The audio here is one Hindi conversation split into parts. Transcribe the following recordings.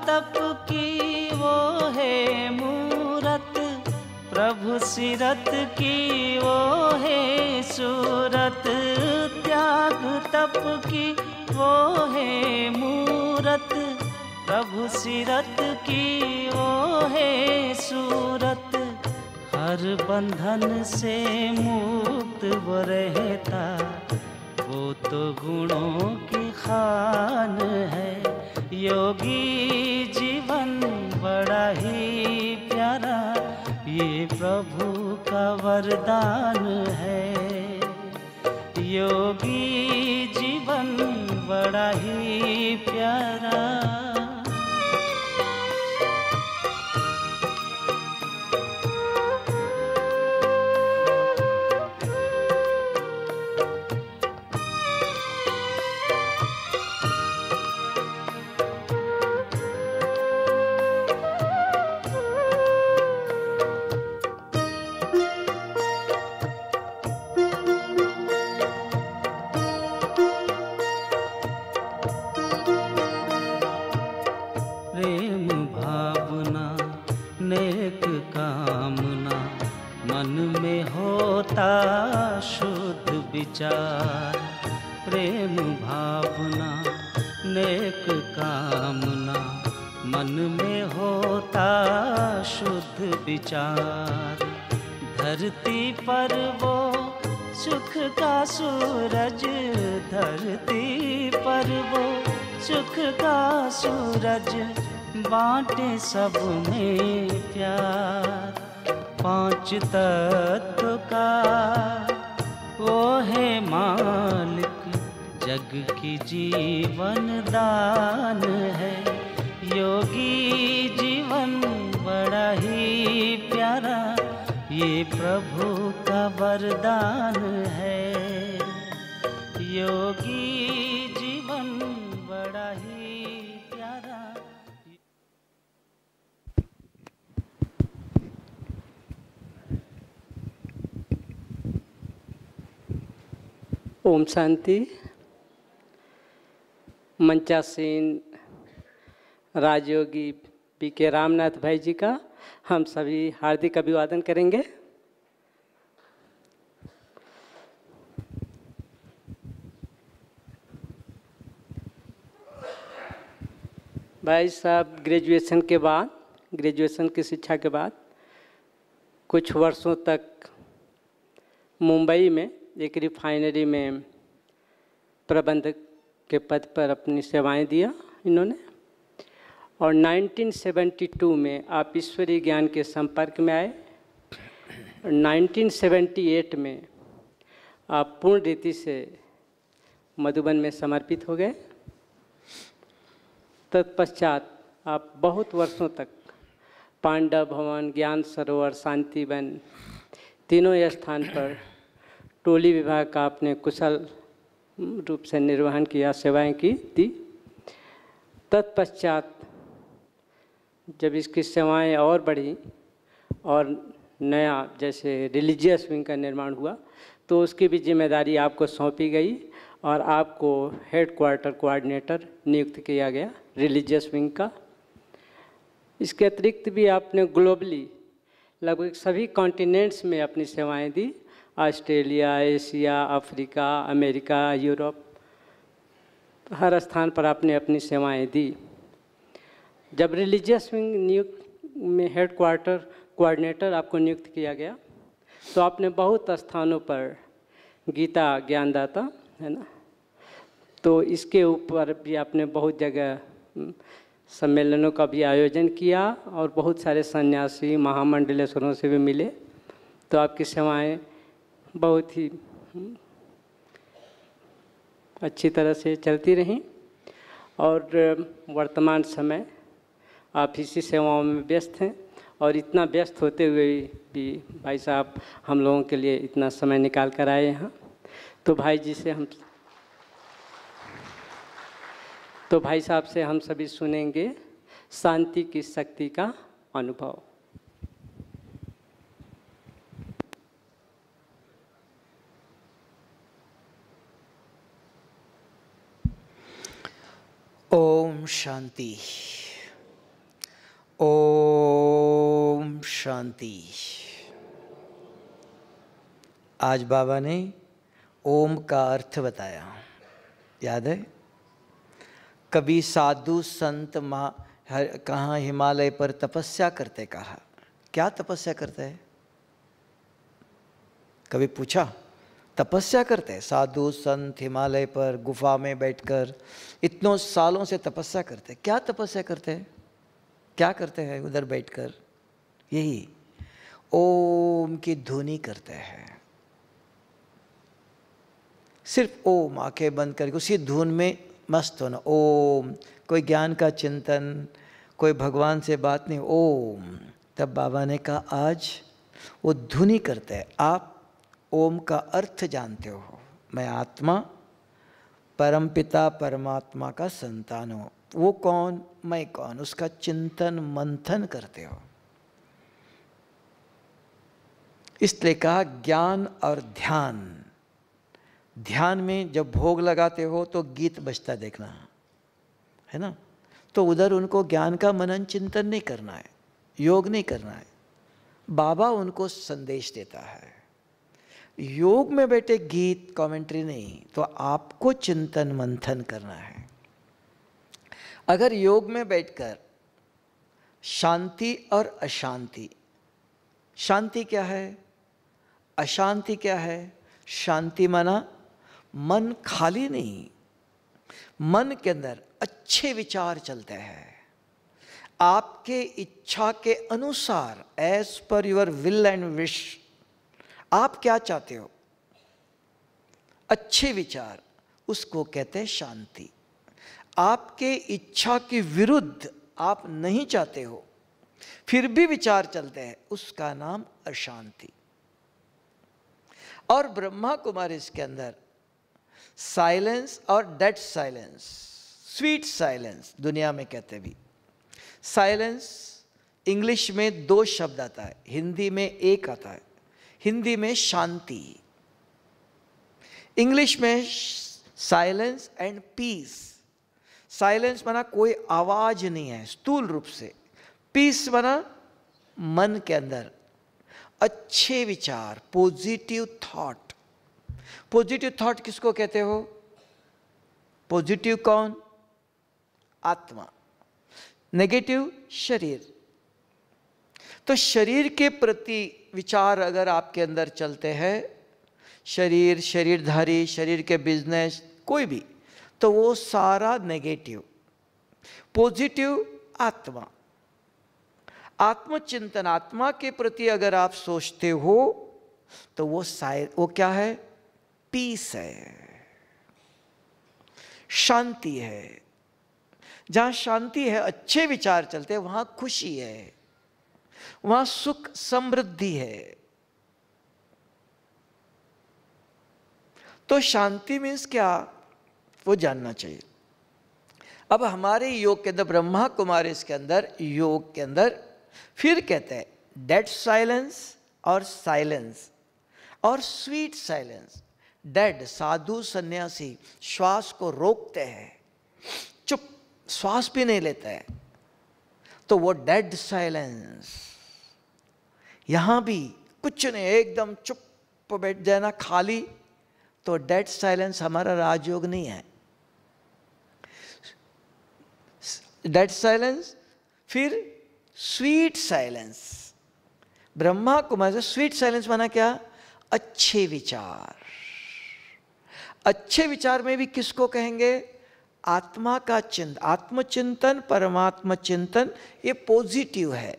तप की वो है मूरत, प्रभु सीरत की वो है सूरत। त्याग तप की वो है मूरत, प्रभु सीरत की वो है सूरत। हर बंधन से मुक्त वो रहता, वो तो गुणों की खान है। योगी जीवन बड़ा ही प्यारा, ये प्रभु का वरदान है। योगी जीवन बड़ा ही प्यारा। शुद्ध विचार, प्रेम भावना नेक कामना, मन में होता शुद्ध विचार। धरती पर वो सुख का सूरज, धरती पर वो सुख का सूरज, बांटे सब में प्यार। पांच तत्व का वो है मालिक, जग की जीवन दान है। योगी जीवन बड़ा ही प्यारा, ये प्रभु का वरदान है। योगी जीवन बड़ा ही प्यारा। ओम शांति। मंचासीन राजयोगी पी.के. रामनाथ भाई जी का हम सभी हार्दिक अभिवादन करेंगे। भाई साहब ग्रेजुएशन के बाद, ग्रेजुएशन की शिक्षा के बाद कुछ वर्षों तक मुंबई में एक रिफाइनरी में प्रबंधक के पद पर अपनी सेवाएं दिया इन्होंने। और 1972 में आप ईश्वरीय ज्ञान के संपर्क में आए। 1978 में आप पूर्ण रीति से मधुबन में समर्पित हो गए। तत्पश्चात आप बहुत वर्षों तक पांडव भवन, ज्ञान सरोवर, शांतिवन तीनों स्थान पर टोली विभाग का आपने कुशल रूप से निर्वहन किया, सेवाएं की दी। तत्पश्चात जब इसकी सेवाएं और बढ़ी और नया जैसे रिलीजियस विंग का निर्माण हुआ, तो उसकी भी जिम्मेदारी आपको सौंपी गई और आपको हेड क्वार्टर कोऑर्डिनेटर नियुक्त किया गया रिलीजियस विंग का। इसके अतिरिक्त भी आपने ग्लोबली लगभग सभी कॉन्टिनेंट्स में अपनी सेवाएं दी। Australia, Asia, Africa, America, Europe, हर स्थान पर आपने अपनी सेवाएं दी। जब रिलीजियस विंग नियुक्त में हेड क्वार्टर कोऑर्डिनेटर आपको नियुक्त किया गया, तो आपने बहुत स्थानों पर गीता ज्ञानदाता है ना, तो इसके ऊपर भी आपने बहुत जगह सम्मेलनों का भी आयोजन किया और बहुत सारे सन्यासी महामंडलेश्वरों से भी मिले। तो आपकी सेवाएं बहुत ही अच्छी तरह से चलती रहीं और वर्तमान समय आप इसी सेवाओं में व्यस्त हैं। और इतना व्यस्त होते हुए भी भाई साहब हम लोगों के लिए इतना समय निकाल कर आए यहाँ। तो भाई साहब से हम सभी सुनेंगे शांति की शक्ति का अनुभव। ओम शांति। ओम शांति। आज बाबा ने ओम का अर्थ बताया, याद है? कभी साधु संत कहाँ हिमालय पर तपस्या करते कहा। क्या तपस्या करते हैं? कभी पूछा? तपस्या करते हैं साधु संत हिमालय पर गुफा में बैठकर इतनों सालों से तपस्या करते हैं। क्या तपस्या करते हैं? क्या करते हैं उधर बैठकर? यही ओम की धुनी करते हैं। सिर्फ ओम, आंखें बंद करके उसी धुन में मस्त होना। ओम, कोई ज्ञान का चिंतन, कोई भगवान से बात नहीं, ओम। तब बाबा ने कहा आज वो धुनी करते हैं। आप ओम का अर्थ जानते हो, मैं आत्मा परमपिता परमात्मा का संतान हूँ। वो कौन, मैं कौन, उसका चिंतन मंथन करते हो। इसलिए कहा ज्ञान और ध्यान। ध्यान में जब भोग लगाते हो तो गीत बजता देखना है ना, तो उधर उनको ज्ञान का मनन चिंतन नहीं करना है, योग नहीं करना है। बाबा उनको संदेश देता है। योग में बैठे गीत कमेंट्री नहीं, तो आपको चिंतन मंथन करना है। अगर योग में बैठकर शांति और अशांति, शांति क्या है, अशांति क्या है? शांति माना मन खाली नहीं, मन के अंदर अच्छे विचार चलते हैं आपके इच्छा के अनुसार, as per your will and wish. आप क्या चाहते हो, अच्छे विचार, उसको कहते हैं शांति। आपके इच्छा के विरुद्ध आप नहीं चाहते हो, फिर भी विचार चलते हैं, उसका नाम अशांति। और ब्रह्मा कुमारी इसके अंदर साइलेंस और डेड साइलेंस, स्वीट साइलेंस दुनिया में कहते भी। साइलेंस इंग्लिश में 2 शब्द आता है, हिंदी में 1 आता है। हिंदी में शांति, इंग्लिश में साइलेंस एंड पीस। साइलेंस माना कोई आवाज नहीं है स्थूल रूप से, पीस माना मन के अंदर अच्छे विचार, पॉजिटिव थॉट। पॉजिटिव थॉट किसको कहते हो? पॉजिटिव कौन? आत्मा। नेगेटिव शरीर। तो शरीर के प्रति विचार अगर आपके अंदर चलते हैं, शरीर, शरीरधारी, शरीर के बिजनेस, कोई भी, तो वो सारा नेगेटिव। पॉजिटिव आत्मा, आत्मचिंतन, आत्मा के प्रति अगर आप सोचते हो तो वो क्या है? पीस है, शांति है। जहां शांति है, अच्छे विचार चलते हैं, वहां खुशी है, वहां सुख समृद्धि है। तो शांति मीन्स क्या, वो जानना चाहिए। अब हमारे योग के अंदर, ब्रह्मा कुमारी इसके अंदर, योग के अंदर फिर कहते हैं डेड साइलेंस और साइलेंस और स्वीट साइलेंस। डेड साधु सन्यासी श्वास को रोकते हैं, चुप, श्वास भी नहीं लेते हैं, तो वो डेड साइलेंस। यहां भी कुछ नहीं, एकदम चुप बैठ जाना, खाली, तो डेड साइलेंस हमारा राजयोग नहीं है। डेड साइलेंस, फिर स्वीट साइलेंस। ब्रह्मा कुमारी से स्वीट साइलेंस माना क्या? अच्छे विचार। अच्छे विचार में भी किसको कहेंगे? आत्मा का चिंतन, आत्मचिंतन, परमात्मा चिंतन, ये पॉजिटिव है।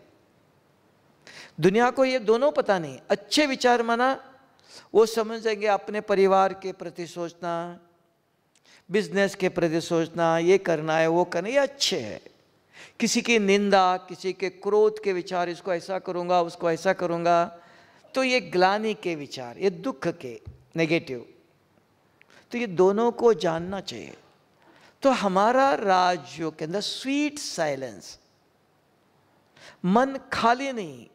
दुनिया को ये दोनों पता नहीं। अच्छे विचार माना वो समझेंगे अपने परिवार के प्रति सोचना, बिजनेस के प्रति सोचना, ये करना है वो करना, ये अच्छे है। किसी की निंदा, किसी के क्रोध के विचार, इसको ऐसा करूंगा उसको ऐसा करूंगा, तो ये ग्लानि के विचार, ये दुख के नेगेटिव। तो ये दोनों को जानना चाहिए। तो हमारा राजयोग के अंदर स्वीट साइलेंस, मन खाली नहीं,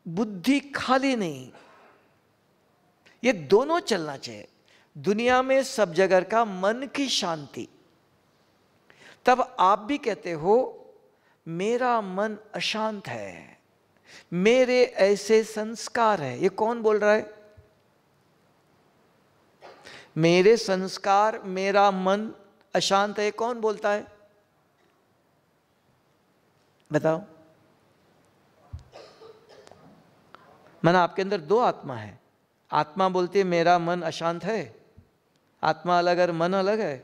बुद्धि खाली नहीं, ये दोनों चलना चाहिए। दुनिया में सब जगह का मन की शांति। तब आप भी कहते हो मेरा मन अशांत है, मेरे ऐसे संस्कार है। ये कौन बोल रहा है? मेरे संस्कार, मेरा मन अशांत है, कौन बोलता है? बताओ। मन, आपके अंदर दो आत्मा है। आत्मा बोलती है मेरा मन अशांत है, आत्मा अलग और मन अलग है।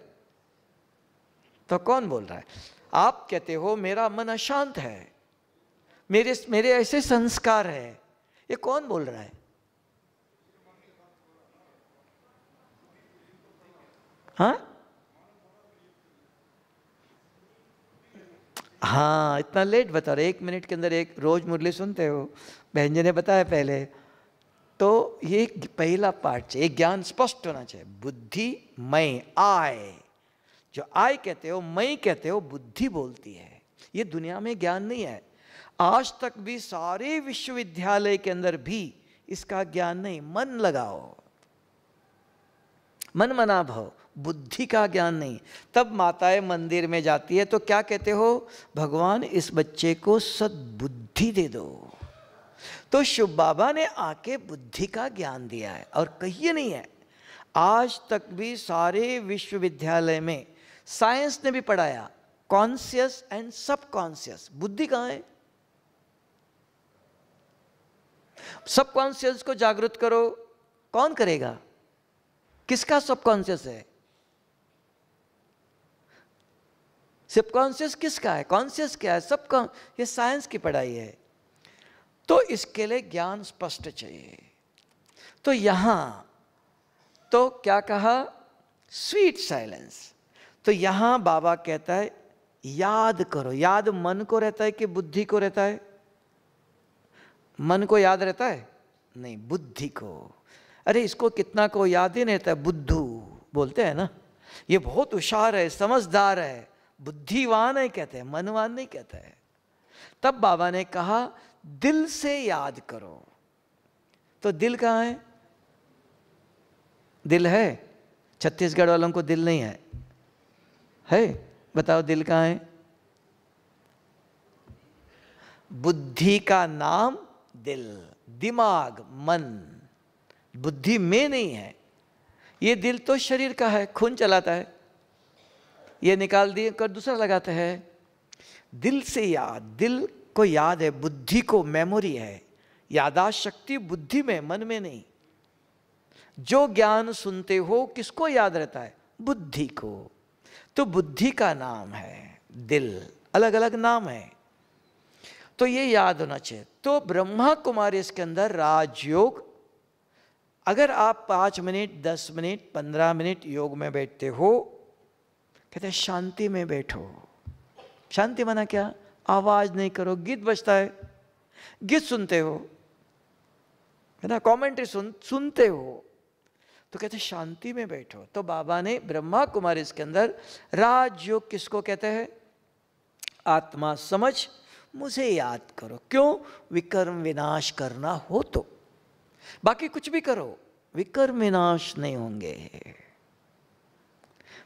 तो कौन बोल रहा है? आप कहते हो मेरा मन अशांत है, मेरे ऐसे संस्कार है। ये कौन बोल रहा है? हाँ हाँ, इतना लेट बता रहे। 1 मिनट के अंदर एक रोज मुरली सुनते हो, बहन जी ने बताया पहले। तो ये पहला पार्ट चाहिए, ज्ञान स्पष्ट होना चाहिए। बुद्धि, मैं, आय, जो आय कहते हो, मैं कहते हो, बुद्धि बोलती है। ये दुनिया में ज्ञान नहीं है। आज तक भी सारे विश्वविद्यालय के अंदर भी इसका ज्ञान नहीं। मन लगाओ, मन मना भव, बुद्धि का ज्ञान नहीं। तब माताएं मंदिर में जाती है तो क्या कहते हो? भगवान इस बच्चे को सद्बुद्धि दे दो। तो शिव बाबा ने आके बुद्धि का ज्ञान दिया है और कहिए नहीं है। आज तक भी सारे विश्वविद्यालय में साइंस ने भी पढ़ाया कॉन्शियस एंड सबकॉन्शियस। बुद्धि कहाँ है? सबकॉन्शियस को जागृत करो, कौन करेगा? किसका सबकॉन्शियस है? सबकॉन्शियस किसका है? कॉन्शियस क्या है? सबका। ये साइंस की पढ़ाई है। तो इसके लिए ज्ञान स्पष्ट चाहिए। तो यहां तो क्या कहा? Sweet silence. तो यहां बाबा कहता है याद करो। याद मन को रहता है कि बुद्धि को रहता है? मन को याद रहता है? नहीं, बुद्धि को। अरे इसको कितना को याद ही नहीं रहता है, बुद्धू बोलते हैं ना। ये बहुत होशियार है, समझदार है, बुद्धिवान है कहते हैं, मनवान नहीं कहते हैं। तब बाबा ने कहा दिल से याद करो। तो दिल कहाँ है? दिल है? छत्तीसगढ़ वालों को दिल नहीं है? है? बताओ दिल कहाँ है? बुद्धि का नाम दिल, दिमाग, मन। बुद्धि में नहीं है। ये दिल तो शरीर का है, खून चलाता है। ये निकाल दिए कर दूसरा लगाते हैं। दिल से याद, दिल को याद है, बुद्धि को मेमोरी है। यादाश्त शक्ति बुद्धि में, मन में नहीं। जो ज्ञान सुनते हो किसको याद रहता है? बुद्धि को। तो बुद्धि का नाम है दिल, अलग अलग नाम है। तो ये याद होना चाहिए। तो ब्रह्मा कुमारी इसके अंदर राजयोग। अगर आप 5 मिनट, 10 मिनट, 15 मिनट योग में बैठते हो, कहते हैं शांति में बैठो। शांति माना क्या? आवाज नहीं करो। गीत बजता है, गीत सुनते हो, है ना, कमेंट्री सुनते हो, तो कहते शांति में बैठो। तो बाबा ने ब्रह्मा कुमारी इसके अंदर राजयोग किसको कहते हैं? आत्मा समझ मुझे याद करो। क्यों? विकर्म विनाश करना हो तो। बाकी कुछ भी करो, विकर्म विनाश नहीं होंगे।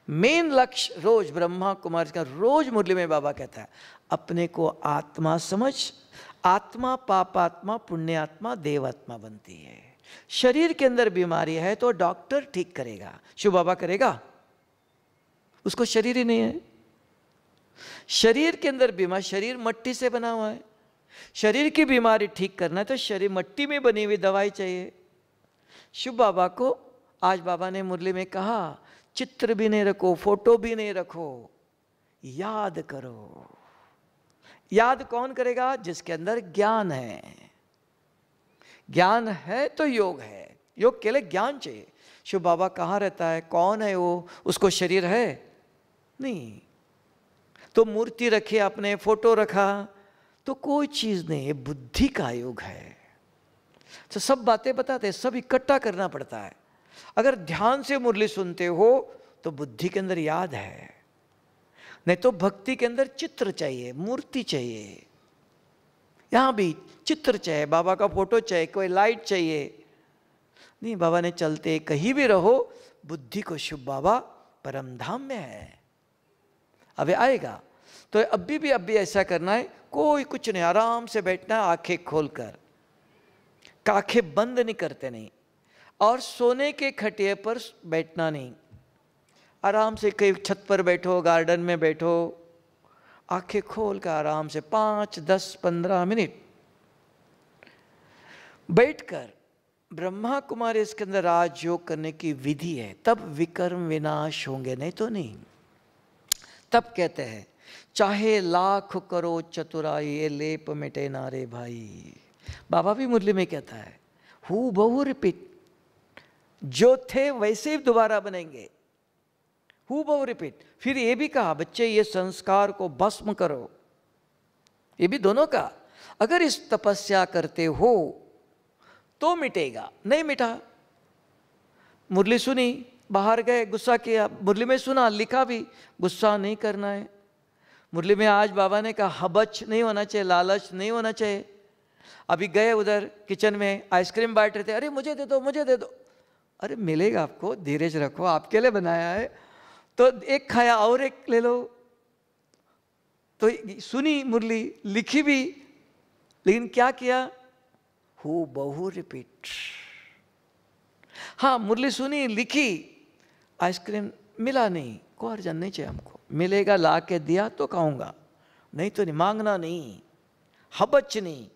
मेन लक्ष्य रोज ब्रह्मा कुमारी का, रोज मुरली में बाबा कहता है अपने को आत्मा समझ। आत्मा पापात्मा, पुण्यात्मा, देवात्मा बनती है। शरीर के अंदर बीमारी है तो डॉक्टर ठीक करेगा, शिव बाबा करेगा? उसको शरीर ही नहीं है। शरीर के अंदर बीमारी, शरीर मट्टी से बना हुआ है। शरीर की बीमारी ठीक करना है तो शरीर मट्टी में बनी हुई दवाई चाहिए। शिव बाबा को आज बाबा ने मुरली में कहा चित्र भी नहीं रखो, फोटो भी नहीं रखो, याद करो। याद कौन करेगा? जिसके अंदर ज्ञान है। ज्ञान है तो योग है। योग के लिए ज्ञान चाहिए। शिव बाबा कहाँ रहता है? कौन है वो? उसको शरीर है नहीं। तो मूर्ति रखी आपने, फोटो रखा, तो कोई चीज नहीं है। बुद्धि का योग है। तो सब बातें बताते हैं, सब इकट्ठा करना पड़ता है। अगर ध्यान से मुरली सुनते हो तो बुद्धि के अंदर याद है, नहीं तो भक्ति के अंदर चित्र चाहिए, मूर्ति चाहिए। यहां भी चित्र चाहिए, बाबा का फोटो चाहिए, कोई लाइट चाहिए। नहीं, बाबा ने चलते कहीं भी रहो, बुद्धि को शिव बाबा परम धाम में है। अब आएगा तो अभी भी ऐसा करना है, कोई कुछ नहीं, आराम से बैठना है, आंखें खोलकर, आंखें बंद नहीं करते नहीं, और सोने के खटिए पर बैठना नहीं, आराम से कहीं छत पर बैठो, गार्डन में बैठो, आंखें खोल कर आराम से 5, 10, 15 मिनट बैठकर ब्रह्मा कुमारी इसके अंदर राजयोग करने की विधि है, तब विकर्म विनाश होंगे, नहीं तो नहीं। तब कहते हैं चाहे लाख करो चतुराई, ये लेप मिटे ना रे भाई। बाबा भी मुरली में कहता है हु बहु रिपीट, जो थे वैसे ही दोबारा बनेंगे, हु बहु रिपीट। फिर ये भी कहा बच्चे ये संस्कार को भस्म करो, ये भी दोनों का, अगर इस तपस्या करते हो तो मिटेगा, नहीं मिटा, मुरली सुनी, बाहर गए, गुस्सा किया, मुरली में सुना, लिखा भी, गुस्सा नहीं करना है। मुरली में आज बाबा ने कहा हबच नहीं होना चाहिए, लालच नहीं होना चाहिए। अभी गए उधर किचन में आइसक्रीम बांट रहे थे, अरे मुझे दे दो, मुझे दे दो, अरे मिलेगा आपको, धीरज रखो, आपके लिए बनाया है, तो एक खाया और एक ले लो। तो सुनी मुरली, लिखी भी, लेकिन क्या किया, हु बहु रिपीट। हाँ मुरली सुनी, लिखी, आइसक्रीम मिला नहीं, कोई अर्जन नहीं चाहिए हमको, मिलेगा ला के दिया तो खाऊंगा, नहीं तो नहीं, मांगना नहीं, हबच नहीं।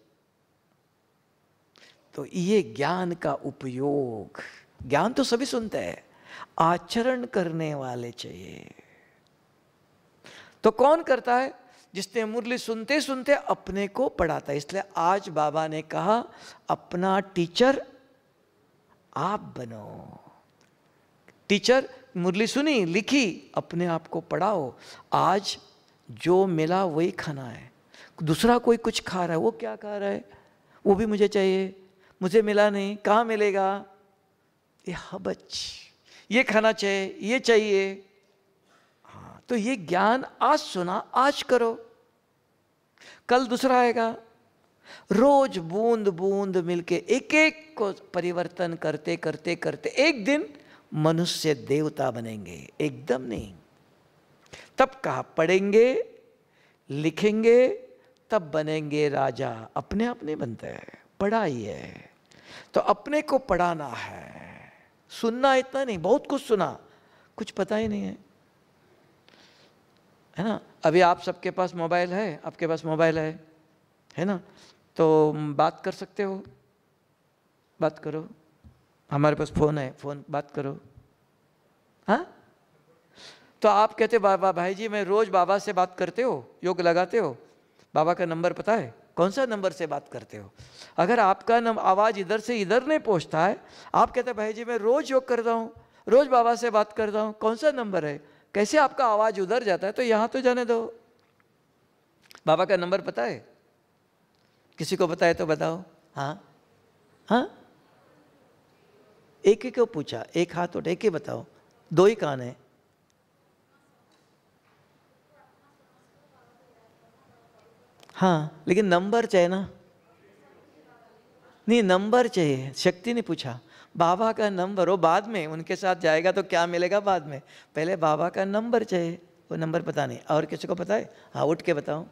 तो ये ज्ञान का उपयोग, ज्ञान तो सभी सुनते हैं, आचरण करने वाले चाहिए। तो कौन करता है, जिसने मुरली सुनते सुनते अपने को पढ़ाता है। इसलिए आज बाबा ने कहा अपना टीचर आप बनो। टीचर मुरली सुनी, लिखी, अपने आप को पढ़ाओ। आज जो मिला वही खाना है, दूसरा कोई कुछ खा रहा है, वो क्या खा रहा है, वो भी मुझे चाहिए, मुझे मिला नहीं, कहाँ मिलेगा, ये हबच, ये खाना चाहिए, ये चाहिए। हाँ, तो ये ज्ञान आज सुना, आज करो, कल दूसरा आएगा। रोज बूंद बूंद मिलके एक एक को परिवर्तन करते करते करते एक दिन मनुष्य देवता बनेंगे, एकदम नहीं। तब कहा पढ़ेंगे लिखेंगे तब बनेंगे राजा, अपने आप नहीं बनते हैं, पढ़ाई है। तो अपने को पढ़ाना है, सुनना इतना नहीं, बहुत कुछ सुना, कुछ पता ही नहीं है ना। अभी आप सबके पास मोबाइल है, आपके पास मोबाइल है ना, तो बात कर सकते हो, बात करो, हमारे पास फ़ोन है, फ़ोन बात करो। हाँ, तो आप कहते बाबा भाई जी मैं रोज़ बाबा से बात करते हो, योग लगाते हो, बाबा का नंबर पता है, कौन सा नंबर से बात करते हो? अगर आपका आवाज़ इधर से इधर नहीं पहुँचता है, आप कहते भाई जी मैं रोज़ योग करता हूँ, रोज़ बाबा से बात करता हूँ, कौन सा नंबर है, कैसे आपका आवाज़ उधर जाता है? तो यहाँ तो जाने दो। बाबा का नंबर पता है? किसी को पता है तो बताओ। हाँ हाँ, एक ही को पूछा, एक हाथ उठा, एक ही बताओ, दो ही कान है। हाँ लेकिन नंबर चाहिए ना, नहीं नंबर चाहिए, शक्ति ने पूछा। बाबा का नंबर हो बाद में, उनके साथ जाएगा तो क्या मिलेगा बाद में, पहले बाबा का नंबर चाहिए, वो नंबर पता नहीं। और किसी को पता है? हाँ उठ के बताओ,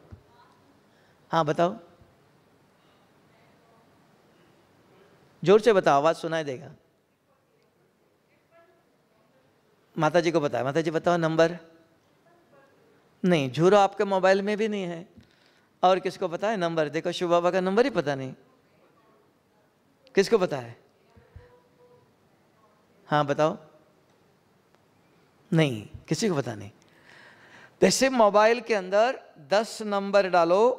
हाँ बताओ, जोर से बताओ, आवाज़ सुनाई देगा। माता जी को पता है, माता जी बताओ नंबर। नहीं, झूरो आपके मोबाइल में भी नहीं है। और किसको पता है नंबर? देखो शिव बाबा का नंबर ही पता नहीं, किसको पता है? हाँ बताओ। नहीं, किसी को पता नहीं। जैसे मोबाइल के अंदर 10 नंबर डालो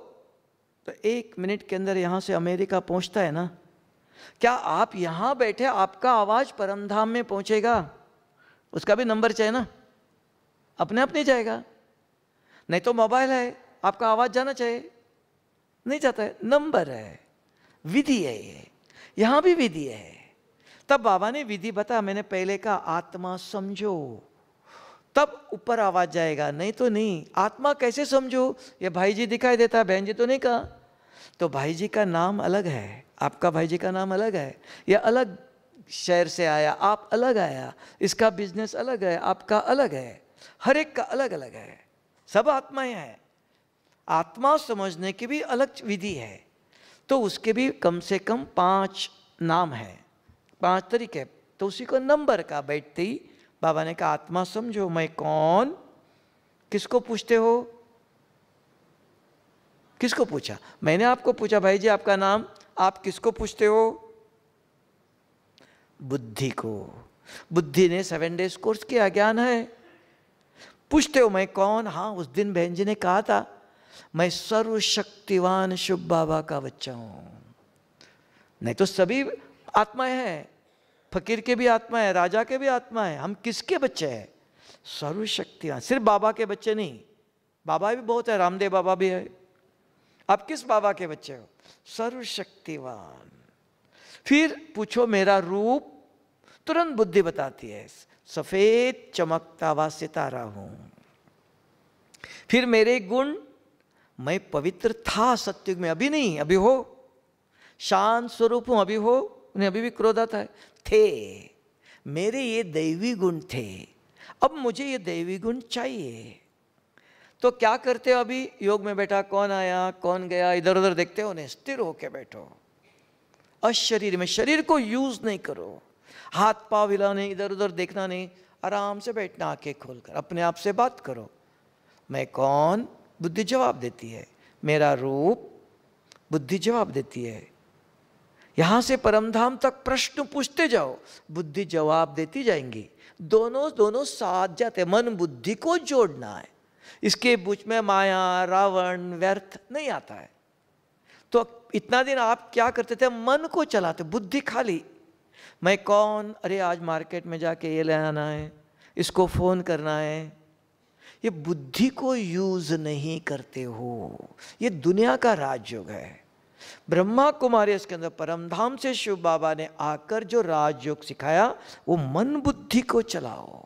तो 1 मिनट के अंदर यहाँ से अमेरिका पहुँचता है ना। क्या आप यहाँ बैठे आपका आवाज़ परमधाम में पहुँचेगा? उसका भी नंबर चाहिए ना, अपने आप नहीं जाएगा। नहीं तो मोबाइल है, आपका आवाज़ जाना चाहिए, नहीं जाता है, नंबर है, विधि है ये, यहाँ भी विधि है। तब बाबा ने विधि बता, मैंने पहले कहा आत्मा समझो, तब ऊपर आवाज़ जाएगा, नहीं तो नहीं। आत्मा कैसे समझो? ये भाई जी दिखाई देता है, बहन जी तो नहीं कहा। तो भाई जी का नाम अलग है, आपका भाई जी का नाम अलग है, यह अलग शहर से आया, आप अलग आया, इसका बिजनेस अलग है, आपका अलग है, हर एक का अलग अलग है, सब आत्माएं हैं। आत्मा समझने की भी अलग विधि है, तो उसके भी कम से कम 5 नाम है, 5 तरीके। तो उसी को नंबर का बैठते ही बाबा ने कहा आत्मा समझो मैं कौन। किसको पूछते हो? किसको पूछा? मैंने आपको पूछा भाई जी आपका नाम, आप किसको पूछते हो? बुद्धि को। बुद्धि ने 7 डेज कोर्स किया, ज्ञान है। पूछते हो मैं कौन? हाँ, उस दिन बहन जी ने कहा था मैं सर्वशक्तिवान शुभ बाबा का बच्चा हूं। नहीं तो सभी आत्माएं हैं, फकीर के भी आत्मा है, राजा के भी आत्मा है। हम किसके बच्चे हैं? सर्वशक्तिवान। सिर्फ बाबा के बच्चे नहीं, बाबा भी बहुत है, रामदेव बाबा भी है। आप किस बाबा के बच्चे हो? सर्वशक्तिवान। फिर पूछो मेरा रूप, तुरंत बुद्धि बताती है सफेद चमकता हुआ सितारा हूं। फिर मेरे गुण, मैं पवित्र था सत्युग में, अभी नहीं, अभी हो। शांत स्वरूप हूं, अभी हो, उन्हें अभी भी क्रोध आता है। थे मेरे ये दैवी गुण थे, अब मुझे ये दैवी गुण चाहिए। तो क्या करते हो? अभी योग में बैठा, कौन आया कौन गया इधर उधर देखते हो? नहीं, स्थिर होके बैठो। अशरीर में, शरीर को यूज नहीं करो, हाथ पांव हिलाने, इधर उधर देखना नहीं, आराम से बैठना, आंखें खोलकर अपने आप से बात करो। मैं कौन? बुद्धि जवाब देती है। मेरा रूप, बुद्धि जवाब देती है। यहां से परमधाम तक प्रश्न पूछते जाओ, बुद्धि जवाब देती जाएंगी। दोनों साथ जाते। मन बुद्धि को जोड़ना है, इसके बीच में माया रावण व्यर्थ नहीं आता है। तो इतना दिन आप क्या करते थे? मन को चलाते, बुद्धि खाली। मैं कौन? अरे आज मार्केट में जाके ये ले आना है, इसको फोन करना है। ये बुद्धि को यूज नहीं करते हो। ये दुनिया का राजयोग है। ब्रह्मा कुमारी इसके अंदर परमधाम से शिव बाबा ने आकर जो राजयोग सिखाया वो मन बुद्धि को चलाओ।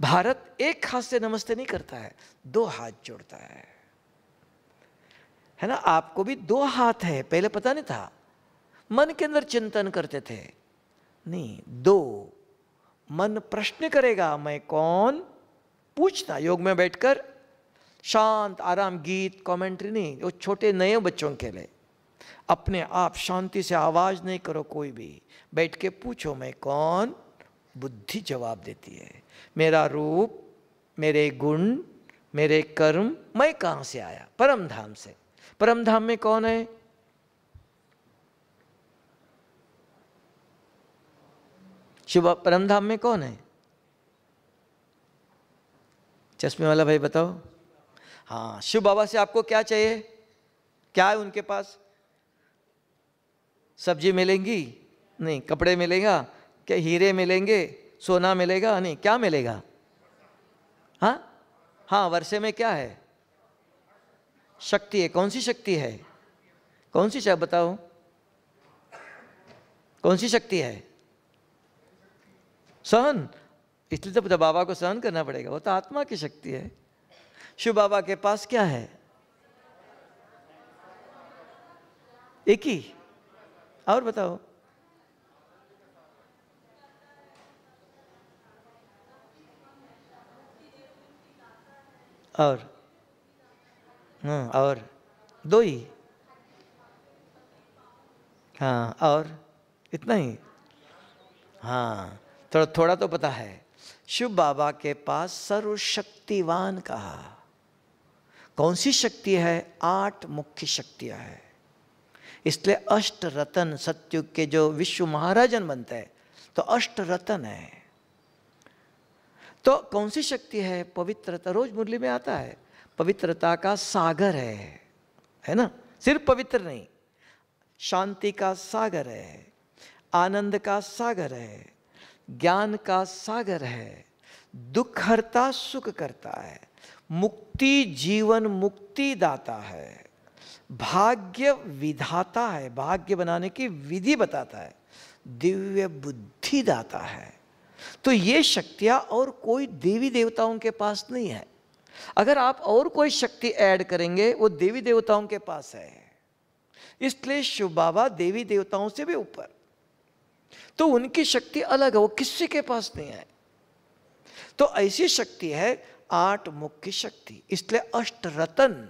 भारत एक हाथ से नमस्ते नहीं करता है, 2 हाथ जोड़ता है ना। आपको भी 2 हाथ है, पहले पता नहीं था, मन के अंदर चिंतन करते थे। नहीं, 2 मन प्रश्न करेगा मैं कौन, पूछना योग में बैठकर, शांत आराम, गीत कमेंट्री नहीं, वो छोटे नए बच्चों के लिए। अपने आप शांति से आवाज नहीं करो, कोई भी बैठ के पूछो मैं कौन। बुद्धि जवाब देती है। मेरा रूप, मेरे गुण, मेरे कर्म, मैं कहां से आया? परमधाम से। परमधाम में कौन है? शिव। परमधाम में कौन है? चश्मे वाला भाई बताओ। हाँ, शिव बाबा से आपको क्या चाहिए? क्या है उनके पास? सब्जी मिलेंगी? नहीं। कपड़े मिलेगा? क्या हीरे मिलेंगे? सोना मिलेगा? नहीं। क्या मिलेगा? हाँ हाँ, वर्षे में क्या है? शक्ति है। कौन सी शक्ति है? कौन सी शक्ति बताओ? कौन सी शक्ति है? सहन। इसलिए तो बाबा को सहन करना पड़ेगा, वो तो आत्मा की शक्ति है। शिव बाबा के पास क्या है? एक ही। और बताओ? और हाँ, और 2 ही। हाँ, और इतना ही। हाँ, थोड़ा तो पता है। शिव बाबा के पास सर्वशक्तिवान कहा। कौन सी शक्ति है? 8 मुख्य शक्तियां हैं। इसलिए अष्ट रतन, सत्युग के जो विश्व महाराजन बनते हैं तो अष्ट रतन है। तो कौन सी शक्ति है? पवित्रता। रोज मुरली में आता है, पवित्रता का सागर है ना। सिर्फ पवित्र नहीं, शांति का सागर है, आनंद का सागर है, ज्ञान का सागर है, दुख हरता सुख करता है, मुक्ति जीवन मुक्ति दाता है, भाग्य विधाता है, भाग्य बनाने की विधि बताता है, दिव्य बुद्धि दाता है। तो ये शक्तियां और कोई देवी देवताओं के पास नहीं है। अगर आप और कोई शक्ति ऐड करेंगे वो देवी देवताओं के पास है। इसलिए शिव बाबा देवी देवताओं से भी ऊपर, तो उनकी शक्ति अलग है, वो किसी के पास नहीं है। तो ऐसी शक्ति है 8 मुख्य शक्ति, इसलिए अष्ट रतन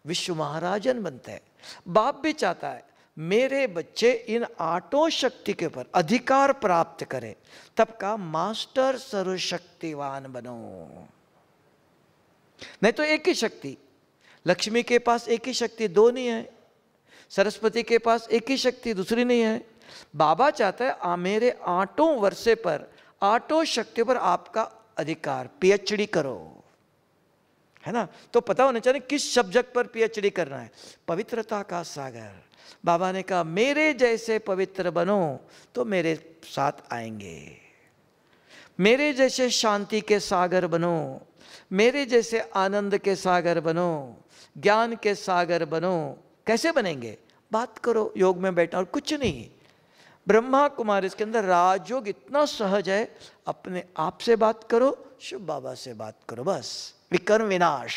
विश्व महाराजन बनते हैं। बाप भी चाहता है मेरे बच्चे इन 8 शक्ति के ऊपर अधिकार प्राप्त करें, तब का मास्टर सर्वशक्तिवान बनो। नहीं तो एक ही शक्ति, लक्ष्मी के पास एक ही शक्ति, 2 नहीं है। सरस्वती के पास एक ही शक्ति, दूसरी नहीं है। बाबा चाहता है मेरे 8 वर्षे पर 8 शक्ति पर आपका अधिकार, पीएचडी करो, है ना। तो पता होना चाहिए किस सब्जेक्ट पर पीएचडी करना है। पवित्रता का सागर, बाबा ने कहा मेरे जैसे पवित्र बनो तो मेरे साथ आएंगे, मेरे जैसे शांति के सागर बनो, मेरे जैसे आनंद के सागर बनो, ज्ञान के सागर बनो। कैसे बनेंगे? बात करो, योग में बैठा, और कुछ नहीं। ब्रह्मा कुमारी इसके अंदर राजयोग इतना सहज है, अपने आप से बात करो, शिव बाबा से बात करो, बस। विकर्म विनाश,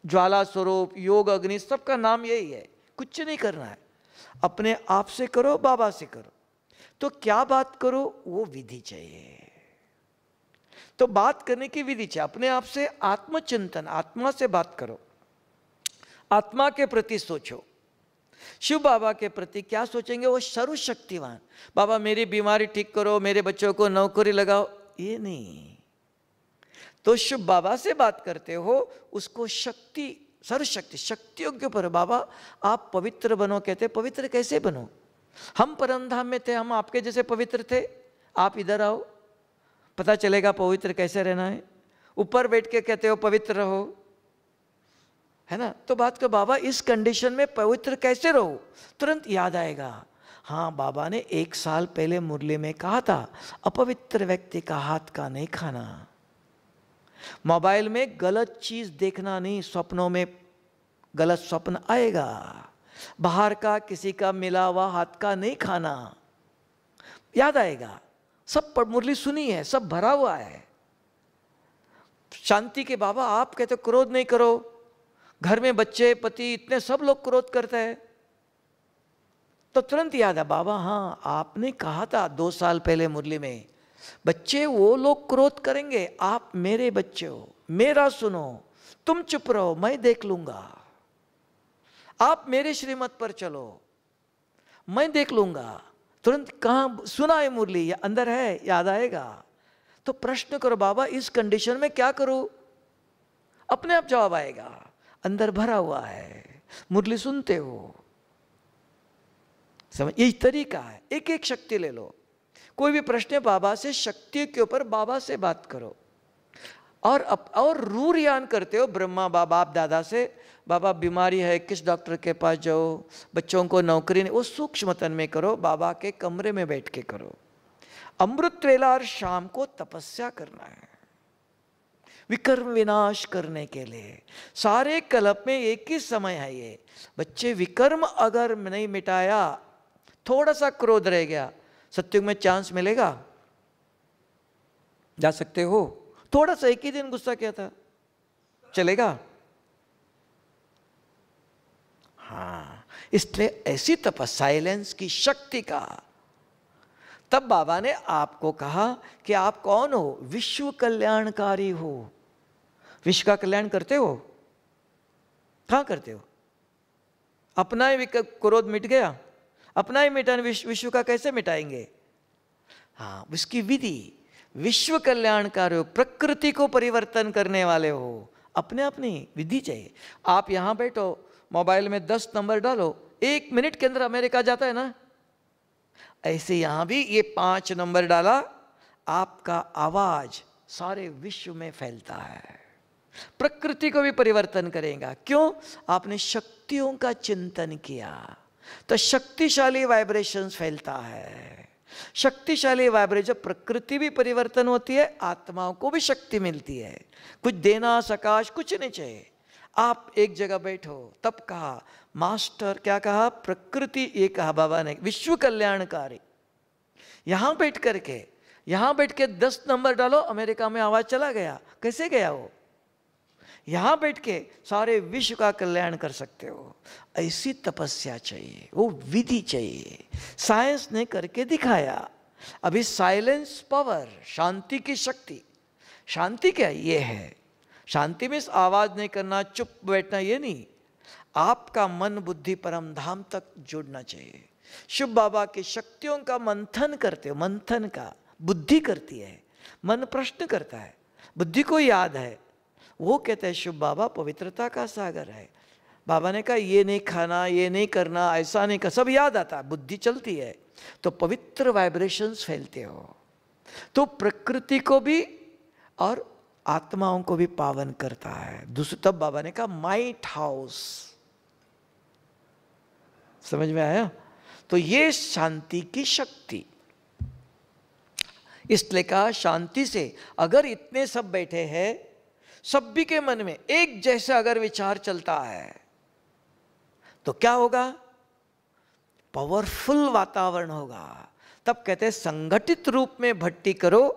ज्वाला स्वरूप, योग अग्नि, सबका नाम यही है। कुछ नहीं करना है, अपने आप से करो, बाबा से करो। तो क्या बात करो? वो विधि चाहिए। तो बात करने की विधि चाहिए, अपने आप से आत्मचिंतन, आत्मा से बात करो, आत्मा के प्रति सोचो। शिव बाबा के प्रति क्या सोचेंगे? वो सर्वशक्तिवान। बाबा मेरी बीमारी ठीक करो, मेरे बच्चों को नौकरी लगाओ, ये नहीं। तो शिव बाबा से बात करते हो, उसको शक्ति, सर्वशक्ति, शक्तियों के ऊपर बाबा आप पवित्र बनो कहते। पवित्र कैसे बनो? हम परमधाम में थे, हम आपके जैसे पवित्र थे, आप इधर आओ, पता चलेगा पवित्र कैसे रहना है। ऊपर बैठ के कहते हो पवित्र रहो, है ना। तो बात को बाबा इस कंडीशन में पवित्र कैसे रहो, तुरंत याद आएगा। हाँ, बाबा ने 1 साल पहले मुरली में कहा था अपवित्र व्यक्ति का हाथ का नहीं खाना। मोबाइल में गलत चीज देखना नहीं, सपनों में गलत स्वप्न आएगा। बाहर का किसी का मिला हुआ हाथ का नहीं खाना, याद आएगा। सब मुरली सुनी है, सब भरा हुआ है। शांति के बाबा आप कहते क्रोध नहीं करो, घर में बच्चे पति इतने सब लोग क्रोध करते हैं, तो तुरंत याद है बाबा हाँ आपने कहा था 2 साल पहले मुरली में, बच्चे वो लोग क्रोध करेंगे, आप मेरे बच्चे हो, मेरा सुनो, तुम चुप रहो, मैं देख लूंगा। आप मेरे श्रीमत पर चलो, मैं देख लूंगा। तुरंत कहाँ सुना है मुरली, या अंदर है, याद आएगा। तो प्रश्न करो बाबा इस कंडीशन में क्या करूं, अपने आप जवाब आएगा। अंदर भरा हुआ है, मुरली सुनते हो, समझ, यही तरीका है। एक एक शक्ति ले लो, कोई भी प्रश्न है बाबा से, शक्ति के ऊपर बाबा से बात करो। और रूर यान करते हो ब्रह्मा बाबा दादा से, बाबा बीमारी है किस डॉक्टर के पास जाओ, बच्चों को नौकरी नहीं, वो सूक्ष्मतन में करो, बाबा के कमरे में बैठ के करो। अमृत वेला और शाम को तपस्या करना है विकर्म विनाश करने के लिए। सारे कल्प में एक ही समय है ये। बच्चे विकर्म अगर नहीं मिटाया, थोड़ा सा क्रोध रह गया, सत्युग में चांस मिलेगा? जा सकते हो? थोड़ा सा, एक ही दिन गुस्सा किया था, चलेगा? हाँ, इसलिए ऐसी तपस्या, साइलेंस की शक्ति का। तब बाबा ने आपको कहा कि आप कौन हो? विश्व कल्याणकारी हो। विश्व का कल्याण करते हो? कहां करते हो? अपना ही क्रोध मिट गया, अपना ही मिटाने, विश्व का कैसे मिटाएंगे? हाँ, उसकी विधि, विश्व कल्याणकारी हो, प्रकृति को परिवर्तन करने वाले हो, अपने अपनी विधि चाहिए। आप यहां बैठो, मोबाइल में 10 नंबर डालो, 1 मिनट के अंदर अमेरिका जाता है ना, ऐसे यहां भी ये 5 नंबर डाला, आपका आवाज सारे विश्व में फैलता है, प्रकृति को भी परिवर्तन करेगा। क्यों? आपने शक्तियों का चिंतन किया, तो शक्तिशाली वाइब्रेशंस फैलता है। शक्तिशाली वाइब्रेशन, प्रकृति भी परिवर्तन होती है, आत्माओं को भी शक्ति मिलती है। कुछ देना सकाश कुछ नहीं चाहिए, आप एक जगह बैठो। तब कहा मास्टर, क्या कहा? प्रकृति, ये कहा बाबा ने, विश्व कल्याणकारी। यहां बैठ के 10 नंबर डालो, अमेरिका में आवाज चला गया। कैसे गया वो? यहां बैठ के सारे विश्व का कल्याण कर सकते हो। ऐसी तपस्या चाहिए, वो विधि चाहिए। साइंस ने करके दिखाया। अभी साइलेंस पावर, शांति की शक्ति। शांति क्या ये है? शांति में आवाज नहीं करना, चुप बैठना, ये नहीं, आपका मन बुद्धि परम धाम तक जुड़ना चाहिए। शिव बाबा की शक्तियों का मंथन करते हो, मंथन का बुद्धि करती है, मन प्रश्न करता है, बुद्धि को याद है। वो कहते हैं शिव बाबा पवित्रता का सागर है। बाबा ने कहा ये नहीं खाना, ये नहीं करना, ऐसा नहीं कर, सब याद आता है, बुद्धि चलती है तो पवित्र वाइब्रेशंस फैलते हो, तो प्रकृति को भी और आत्माओं को भी पावन करता है। दूसरा तब बाबा ने कहा माइट हाउस, समझ में आया? तो ये शांति की शक्ति, इसलिए कहा शांति से अगर इतने सब बैठे हैं, सभी के मन में एक जैसा अगर विचार चलता है तो क्या होगा? पावरफुल वातावरण होगा। तब कहते हैं संगठित रूप में भट्टी करो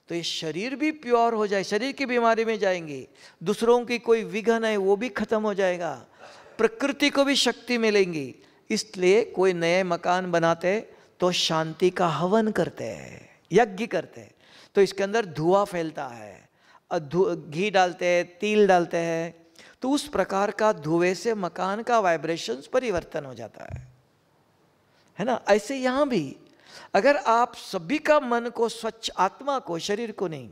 तो ये शरीर भी प्योर हो जाए, शरीर की बीमारी में जाएंगे, दूसरों की कोई विघन है वो भी खत्म हो जाएगा, प्रकृति को भी शक्ति मिलेंगी। इसलिए कोई नए मकान बनाते तो शांति का हवन करते हैं, यज्ञ करते हैं, तो इसके अंदर धुआं फैलता है, घी डालते हैं, तिल डालते हैं, तो उस प्रकार का धुएं से मकान का वाइब्रेशंस परिवर्तन हो जाता है ना। ऐसे यहाँ भी अगर आप सभी का मन को स्वच्छ, आत्मा को, शरीर को नहीं,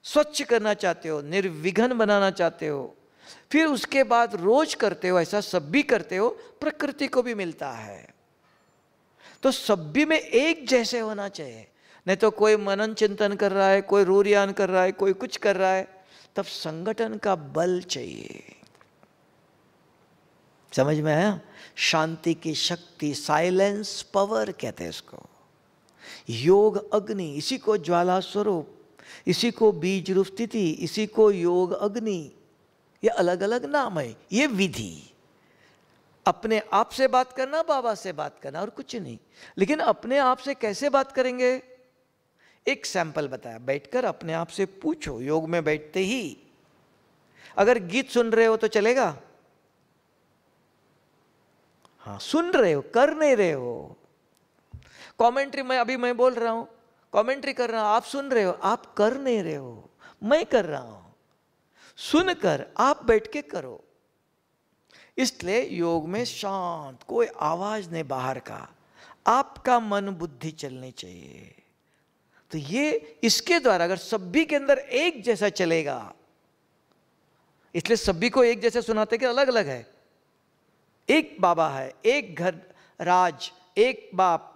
स्वच्छ करना चाहते हो, निर्विघ्न बनाना चाहते हो, फिर उसके बाद रोज करते हो, ऐसा सभी करते हो, प्रकृति को भी मिलता है। तो सभी में एक जैसे होना चाहिए, नहीं तो कोई मनन चिंतन कर रहा है, कोई रूरियान कर रहा है, कोई कुछ कर रहा है, तब संगठन का बल चाहिए। समझ में आया? शांति की शक्ति, साइलेंस पावर कहते हैं इसको। योग अग्नि, इसी को ज्वाला स्वरूप, इसी को बीज रूप स्थिति, इसी को योग अग्नि, ये अलग अलग नाम है। ये विधि अपने आप से बात करना, बाबा से बात करना और कुछ नहीं। लेकिन अपने आप से कैसे बात करेंगे? एक सैंपल बताया, बैठकर अपने आप से पूछो, योग में बैठते ही अगर गीत सुन रहे हो तो चलेगा? हाँ, सुन रहे हो, कर नहीं रहे हो। कमेंट्री में अभी मैं बोल रहा हूं, कमेंट्री कर रहा हूं, आप सुन रहे हो, आप कर नहीं रहे हो, मैं कर रहा हूं। सुनकर आप बैठ के करो। इसलिए योग में शांत, कोई आवाज नहीं बाहर का, आपका मन बुद्धि चलनी चाहिए। तो ये इसके द्वारा अगर सभी के अंदर एक जैसा चलेगा, इसलिए सभी को एक जैसे सुनाते कि अलग अलग है। एक बाबा है, एक घर राज, एक बाप,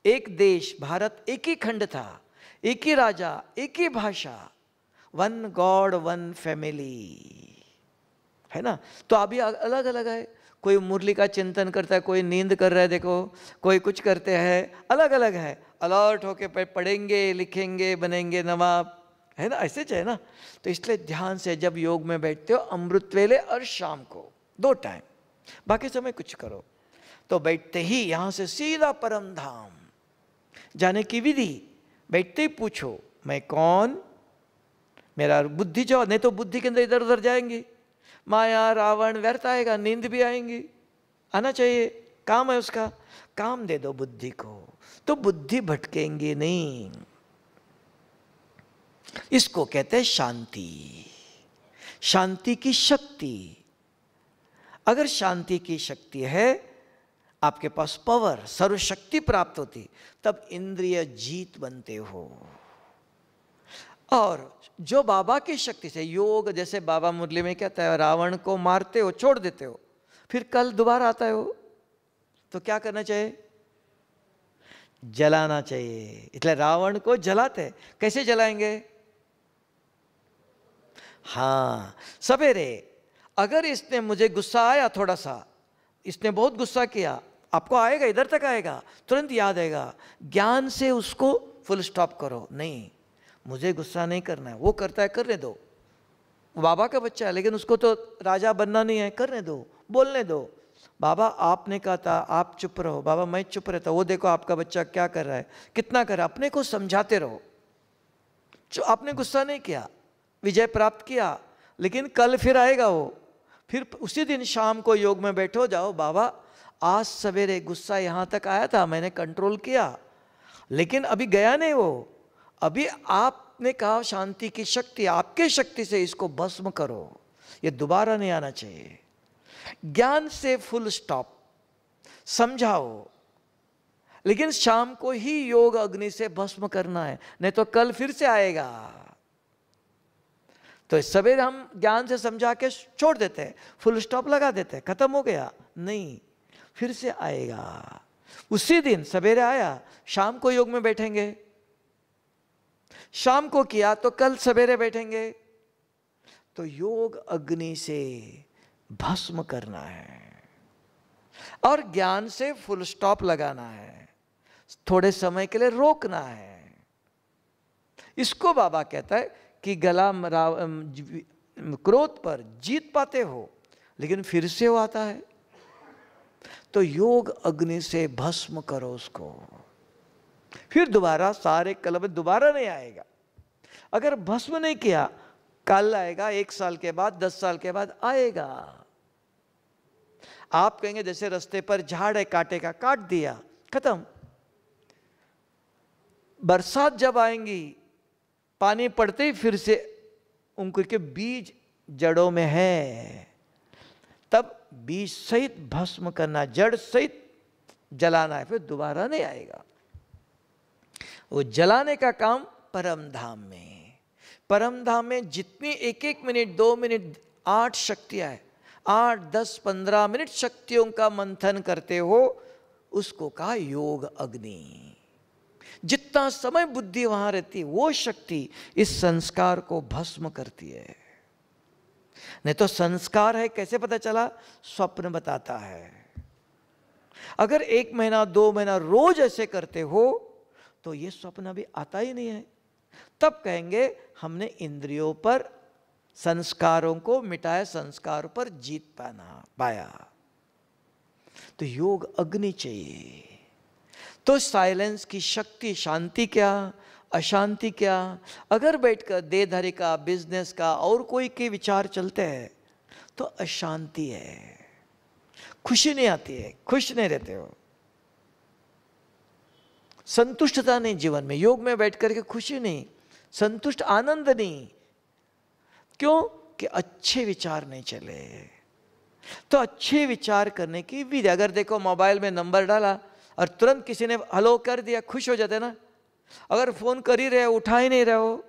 एक देश, भारत एक ही खंड था, एक ही राजा, एक ही भाषा, वन गॉड वन फैमिली, है ना। तो अभी अलग अलग है, कोई मुरली का चिंतन करता है, कोई नींद कर रहा है, देखो कोई कुछ करते हैं, अलग अलग है। अलर्ट होके पढ़ेंगे, लिखेंगे, बनेंगे नवाब, है ना, ऐसे चाहिए ना। तो इसलिए ध्यान से जब योग में बैठते हो, अमृत वेले और शाम को 2 टाइम, बाकी समय कुछ करो, तो बैठते ही यहां से सीधा परम धाम जाने की विधि। बैठते ही पूछो मैं कौन, मेरा बुद्धि जो, नहीं तो बुद्धि के अंदर इधर उधर जाएंगी, माया रावण व्यर्थ आएगा, नींद भी आएंगी, आना चाहिए, काम है उसका, काम दे दो बुद्धि को, तो बुद्धि भटकेंगे नहीं। इसको कहते हैं शांति, शांति की शक्ति। अगर शांति की शक्ति है, आपके पास पावर, सर्वशक्ति प्राप्त होती, तब इंद्रिय जीत बनते हो। और जो बाबा की शक्ति से योग, जैसे बाबा मुरली में कहता है, रावण को मारते हो, छोड़ देते हो, फिर कल दोबारा आता है वो, तो क्या करना चाहिए? जलाना चाहिए। इसलिए रावण को जलाते, कैसे जलाएंगे? हाँ, सवेरे अगर इसने मुझे गुस्सा आया थोड़ा सा, इसने बहुत गुस्सा किया, आपको आएगा, इधर तक आएगा, तुरंत याद आएगा, ज्ञान से उसको फुल स्टॉप करो। नहीं, मुझे गुस्सा नहीं करना है, वो करता है करने दो, बाबा का बच्चा है, लेकिन उसको तो राजा बनना नहीं है, करने दो, बोलने दो। बाबा आपने कहा था आप चुप रहो, बाबा मैं चुप रहता, वो देखो आपका बच्चा क्या कर रहा है, कितना कर रहा है, अपने को समझाते रहो। आपने गुस्सा नहीं किया, विजय प्राप्त किया, लेकिन कल फिर आएगा वो, फिर उसी दिन शाम को योग में बैठो, जाओ बाबा आज सवेरे गुस्सा यहाँ तक आया था, मैंने कंट्रोल किया, लेकिन अभी गया नहीं वो, अभी आप आपने कहा शांति की शक्ति, आपके शक्ति से इसको भस्म करो, ये दोबारा नहीं आना चाहिए। ज्ञान से फुल स्टॉप, समझाओ, लेकिन शाम को ही योग अग्नि से भस्म करना है, नहीं तो कल फिर से आएगा। तो सवेरे हम ज्ञान से समझा के छोड़ देते हैं, फुल स्टॉप लगा देते हैं, खत्म हो गया, नहीं, फिर से आएगा। उसी दिन सवेरे आया, शाम को योग में बैठेंगे, शाम को किया तो कल सवेरे बैठेंगे। तो योग अग्नि से भस्म करना है और ज्ञान से फुल स्टॉप लगाना है, थोड़े समय के लिए रोकना है। इसको बाबा कहता है कि गला क्रोध पर जीत पाते हो लेकिन फिर से वो आता है, तो योग अग्नि से भस्म करो उसको, फिर दोबारा सारे कलम दोबारा नहीं आएगा। अगर भस्म नहीं किया, कल आएगा, 1 साल के बाद, 10 साल के बाद आएगा। आप कहेंगे जैसे रास्ते पर झाड़ है कांटे का, काट दिया, खत्म। बरसात जब आएंगी, पानी पड़ते ही फिर से अंकुर के बीज जड़ों में है, तब बीज सहित भस्म करना, जड़ सहित जलाना है, फिर दोबारा नहीं आएगा। वो जलाने का काम परम धाम में, परम धाम में जितनी 1-1 मिनट, 2 मिनट, 8 शक्तियां है, 8, 10, 15 मिनट शक्तियों का मंथन करते हो, उसको कहा योग अग्नि। जितना समय बुद्धि वहां रहती है, वो शक्ति इस संस्कार को भस्म करती है। नहीं तो संस्कार है कैसे पता चला? स्वप्न बताता है। अगर 1 महीना 2 महीना रोज ऐसे करते हो तो ये स्वप्न अभी आता ही नहीं है, तब कहेंगे हमने इंद्रियों पर, संस्कारों को मिटाया, संस्कारों पर जीत पाया। तो योग अग्नि चाहिए। तो साइलेंस की शक्ति, शांति क्या, अशांति क्या। अगर बैठकर देहधारी का, बिजनेस का और कोई के विचार चलते हैं तो अशांति है, खुशी नहीं आती है, खुश नहीं रहते हो, संतुष्टता नहीं जीवन में। योग में बैठ करके खुशी नहीं, संतुष्ट, आनंद नहीं। क्यों? कि अच्छे विचार नहीं चले। तो अच्छे विचार करने की विधि, अगर देखो मोबाइल में नंबर डाला और तुरंत किसी ने हेलो कर दिया, खुश हो जाते ना। अगर फोन कर ही रहे हो, उठा ही नहीं रहे हो,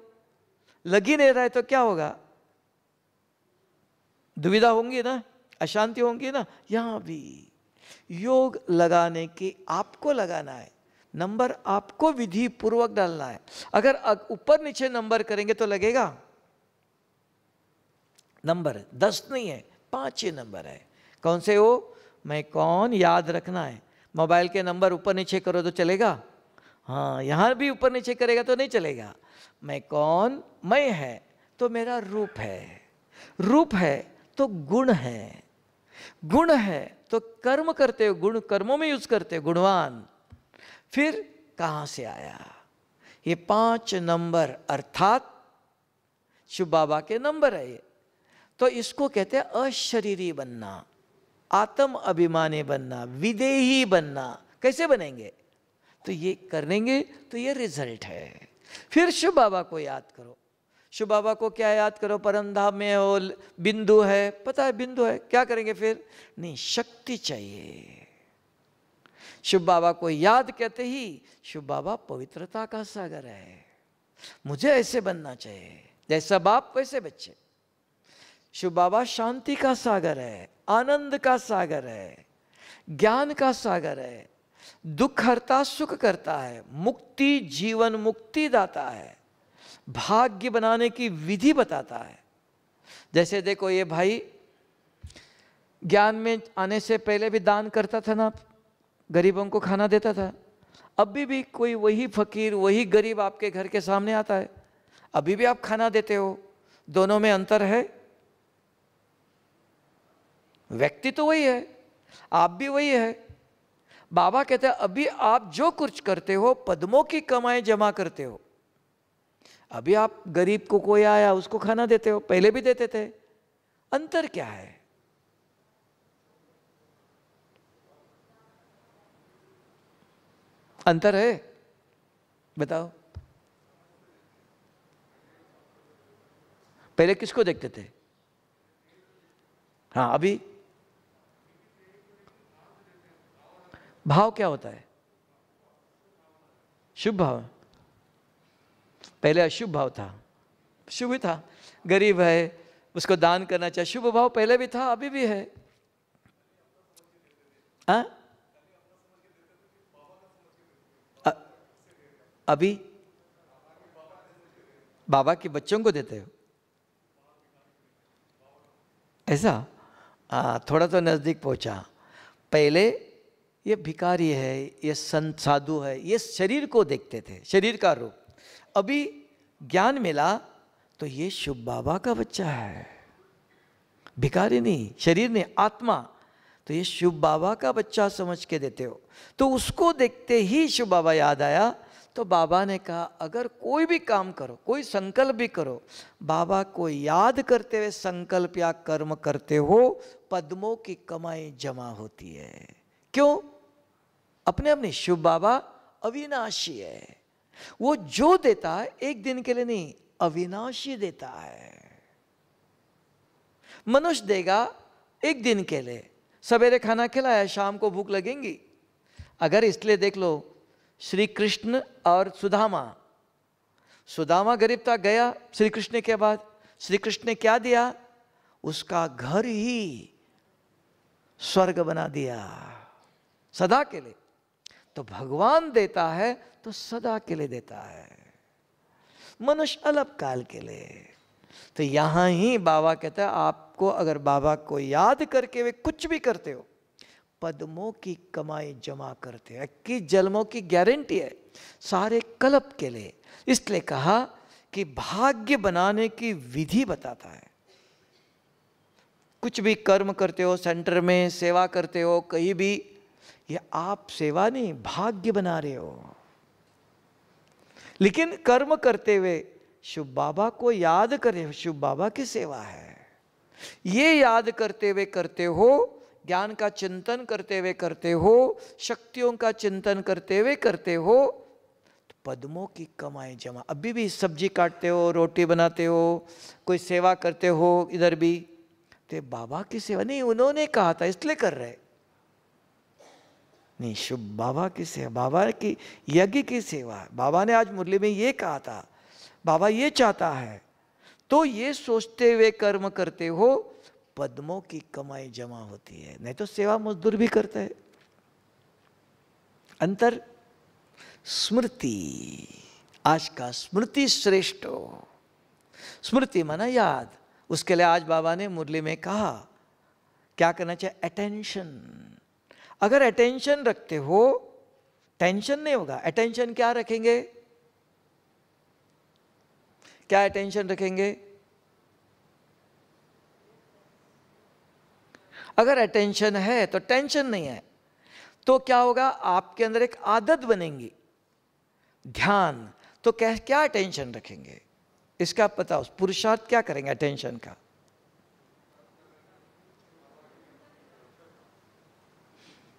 लग ही नहीं रहा है, तो क्या होगा? दुविधा होंगी ना, अशांति होंगी ना। यहां भी योग लगाने की आपको लगाना है, नंबर आपको विधि पूर्वक डालना है। अगर ऊपर नीचे नंबर करेंगे तो लगेगा? नंबर 10 नहीं है, 5 ही नंबर है। कौन से हो? मैं कौन, याद रखना है। मोबाइल के नंबर ऊपर नीचे करो तो चलेगा? हाँ, यहाँ भी ऊपर नीचे करेगा तो नहीं चलेगा। मैं कौन, मैं है तो मेरा रूप है, रूप है तो गुण है, गुण है तो कर्म करते हो, गुण कर्मों में यूज करते हो, गुणवान। फिर कहाँ से आया? ये 5 नंबर अर्थात शिव बाबा के नंबर है ये। तो इसको कहते हैं अशरीरी बनना, आत्म अभिमानी बनना, विदेही बनना। कैसे बनेंगे? तो ये करेंगे तो ये रिजल्ट है। फिर शिव बाबा को याद करो। शिव बाबा को क्या याद करो? परम धाम में हो, बिंदु है, पता है बिंदु है, क्या करेंगे फिर? नहीं, शक्ति चाहिए। शिव बाबा को याद कहते ही शिव बाबा पवित्रता का सागर है। मुझे ऐसे बनना चाहिए, जैसा बाप वैसे बच्चे। शिव बाबा शांति का सागर है, आनंद का सागर है, ज्ञान का सागर है, दुख हरता सुख करता है, मुक्ति जीवन मुक्ति दाता है, भाग्य बनाने की विधि बताता है। जैसे देखो ये भाई ज्ञान में आने से पहले भी दान करता था ना, गरीबों को खाना देता था। अभी भी कोई वही फकीर, वही गरीब आपके घर के सामने आता है, अभी भी आप खाना देते हो। दोनों में अंतर है? व्यक्ति तो वही है, आप भी वही है। बाबा कहते हैं अभी आप जो कुछ करते हो पद्मों की कमाई जमा करते हो। अभी आप गरीब को कोई आया उसको खाना देते हो, पहले भी देते थे। अंतर क्या है? अंतर है? बताओ। पहले किसको देखते थे? हाँ, अभी भाव क्या होता है? शुभ भाव। पहले अशुभ भाव था, शुभ ही था। गरीब है, उसको दान करना चाहिए, शुभ भाव पहले भी था, अभी भी है। अभी बाबा के बच्चों को देते हो ऐसा? थोड़ा तो नजदीक पहुंचा। पहले ये भिखारी है, ये संत साधु है, ये शरीर को देखते थे, शरीर का रूप। अभी ज्ञान मिला तो ये शुभ बाबा का बच्चा है, भिखारी नहीं, शरीर नहीं, आत्मा। तो ये शुभ बाबा का बच्चा समझ के देते हो। तो उसको देखते ही शुभ बाबा याद आया। तो बाबा ने कहा अगर कोई भी काम करो, कोई संकल्प भी करो, बाबा को याद करते हुए संकल्प या कर्म करते हो, पद्मों की कमाई जमा होती है। क्यों? अपने अपने शुभ बाबा अविनाशी है। वो जो देता है एक दिन के लिए नहीं, अविनाशी देता है। मनुष्य देगा एक दिन के लिए, सवेरे खाना खिलाया, शाम को भूख लगेंगी। अगर इसलिए देख लो श्री कृष्ण और सुदामा, सुदामा गरीब था, गया श्री कृष्ण के बाद, श्री कृष्ण ने क्या दिया? उसका घर ही स्वर्ग बना दिया सदा के लिए। तो भगवान देता है तो सदा के लिए देता है, मनुष्य अल्प काल के लिए। तो यहां ही बाबा कहता है आपको अगर बाबा को याद करके वे कुछ भी करते हो, पद्मों की कमाई जमा करते हैं। 21 जन्मों की गारंटी है, सारे कल्प के लिए। इसलिए कहा कि भाग्य बनाने की विधि बताता है। कुछ भी कर्म करते हो, सेंटर में सेवा करते हो, कहीं भी, ये आप सेवा नहीं, भाग्य बना रहे हो। लेकिन कर्म करते हुए शुभ बाबा को याद करे, शुभ बाबा की सेवा है, ये याद करते हुए करते हो, ज्ञान का चिंतन करते हुए करते हो, शक्तियों का चिंतन करते हुए करते हो, तो पद्मों की कमाई जमा। अभी भी सब्जी काटते हो, रोटी बनाते हो, कोई सेवा करते हो इधर भी, तो बाबा की सेवा नहीं, उन्होंने कहा था इसलिए कर रहे नहीं, शुभ बाबा की सेवा, बाबा की यज्ञ की सेवा। बाबा ने आज मुरली में ये कहा था, बाबा ये चाहता है, तो ये सोचते हुए कर्म करते हो, पद्मों की कमाई जमा होती है। नहीं तो सेवा मजदूर भी करते हैं। अंतर स्मृति, आज का स्मृति श्रेष्ठ हो। स्मृति माना याद। उसके लिए आज बाबा ने मुरली में कहा क्या करना चाहिए? अटेंशन। अगर अटेंशन रखते हो, टेंशन नहीं होगा। अटेंशन क्या रखेंगे? क्या अटेंशन रखेंगे? अगर अटेंशन है तो टेंशन नहीं है। तो क्या होगा? आपके अंदर एक आदत बनेगी, ध्यान। तो क्या अटेंशन रखेंगे? इसका पता, उस पुरुषार्थ क्या करेंगे अटेंशन का?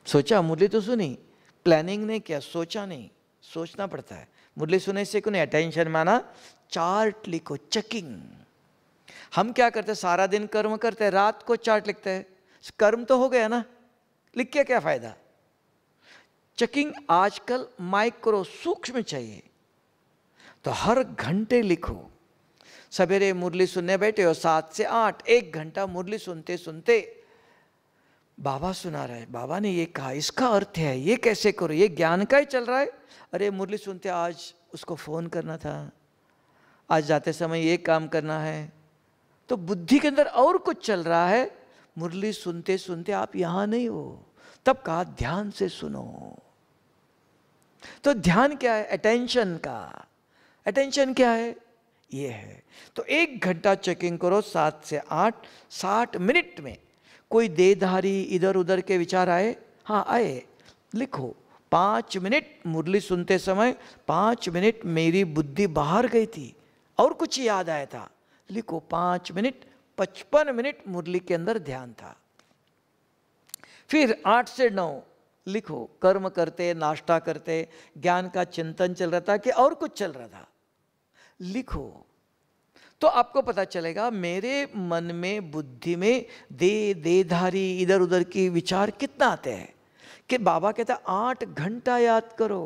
सोचा, मुरली तो सुनी, प्लानिंग नहीं किया, सोचा नहीं, सोचना पड़ता है। मुरली सुने से क्यों नहीं? अटेंशन माना चार्ट लिखो, चेकिंग। हम क्या करते हैं? सारा दिन कर्म करते हैं, रात को चार्ट लिखते हैं। कर्म तो हो गया ना, लिख के क्या फायदा? चेकिंग आजकल माइक्रो सूक्ष्म चाहिए, तो हर घंटे लिखो। सवेरे मुरली सुनने बैठे हो 7 से 8, 1 घंटा मुरली सुनते सुनते बाबा सुना रहे, बाबा ने ये कहा, इसका अर्थ है, ये कैसे करो, ये ज्ञान का ही चल रहा है। अरे मुरली सुनते आज उसको फोन करना था, आज जाते समय ये काम करना है, तो बुद्धि के अंदर और कुछ चल रहा है। मुरली सुनते सुनते आप यहां नहीं हो, तब कहा ध्यान से सुनो। तो ध्यान क्या है? अटेंशन का। अटेंशन क्या है? ये है। तो 1 घंटा चेकिंग करो, 7 से 8, 60 मिनट में कोई देहधारी इधर उधर के विचार आए, हाँ आए, लिखो। 5 मिनट मुरली सुनते समय 5 मिनट मेरी बुद्धि बाहर गई थी और कुछ याद आया था, लिखो। 5 मिनट 55 मिनट मुरली के अंदर ध्यान था। फिर 8 से 9 लिखो, कर्म करते, नाश्ता करते, ज्ञान का चिंतन चल रहा था कि और कुछ चल रहा था, लिखो। तो आपको पता चलेगा मेरे मन में, बुद्धि में देधारी इधर उधर की विचार कितना आते हैं कि बाबा कहता है 8 घंटा याद करो।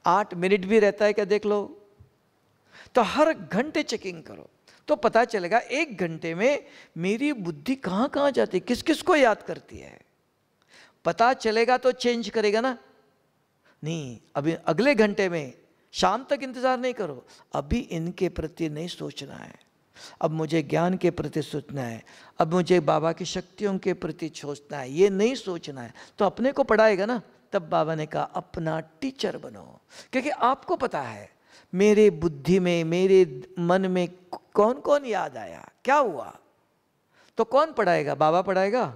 8 मिनट भी रहता है क्या देख लो। तो हर घंटे चेकिंग करो तो पता चलेगा 1 घंटे में मेरी बुद्धि कहाँ कहाँ जाती है, किस किस को याद करती है। पता चलेगा तो चेंज करेगा ना। नहीं, अभी अगले घंटे में शाम तक इंतजार नहीं करो, अभी इनके प्रति नहीं सोचना है, अब मुझे ज्ञान के प्रति सोचना है, अब मुझे बाबा की शक्तियों के प्रति सोचना है, ये नहीं सोचना है। तो अपने को पढ़ाएगा ना। तब बाबा ने कहा अपना टीचर बनो, क्योंकि आपको पता है मेरे बुद्धि में, मेरे मन में कौन कौन याद आया, क्या हुआ। तो कौन पढ़ाएगा? बाबा पढ़ाएगा?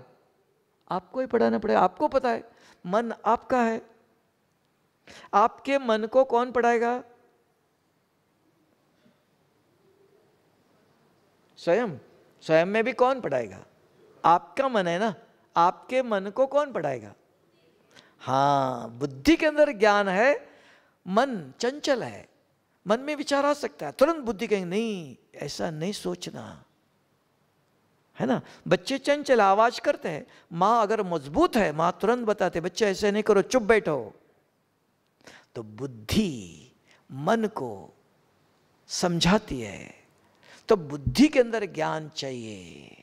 आपको ही पढ़ाना पड़ेगा। आपको पता है मन आपका है, आपके मन को कौन पढ़ाएगा? स्वयं। स्वयं में भी कौन पढ़ाएगा? आपका मन है ना, आपके मन को कौन पढ़ाएगा? हाँ, बुद्धि के अंदर ज्ञान है, मन चंचल है, मन में विचार आ सकता है, तुरंत बुद्धि कहेंगे नहीं ऐसा नहीं सोचना, है ना। बच्चे चंचल आवाज करते हैं, माँ अगर मजबूत है माँ तुरंत बताते बच्चे ऐसे नहीं करो, चुप बैठो। तो बुद्धि मन को समझाती है, तो बुद्धि के अंदर ज्ञान चाहिए।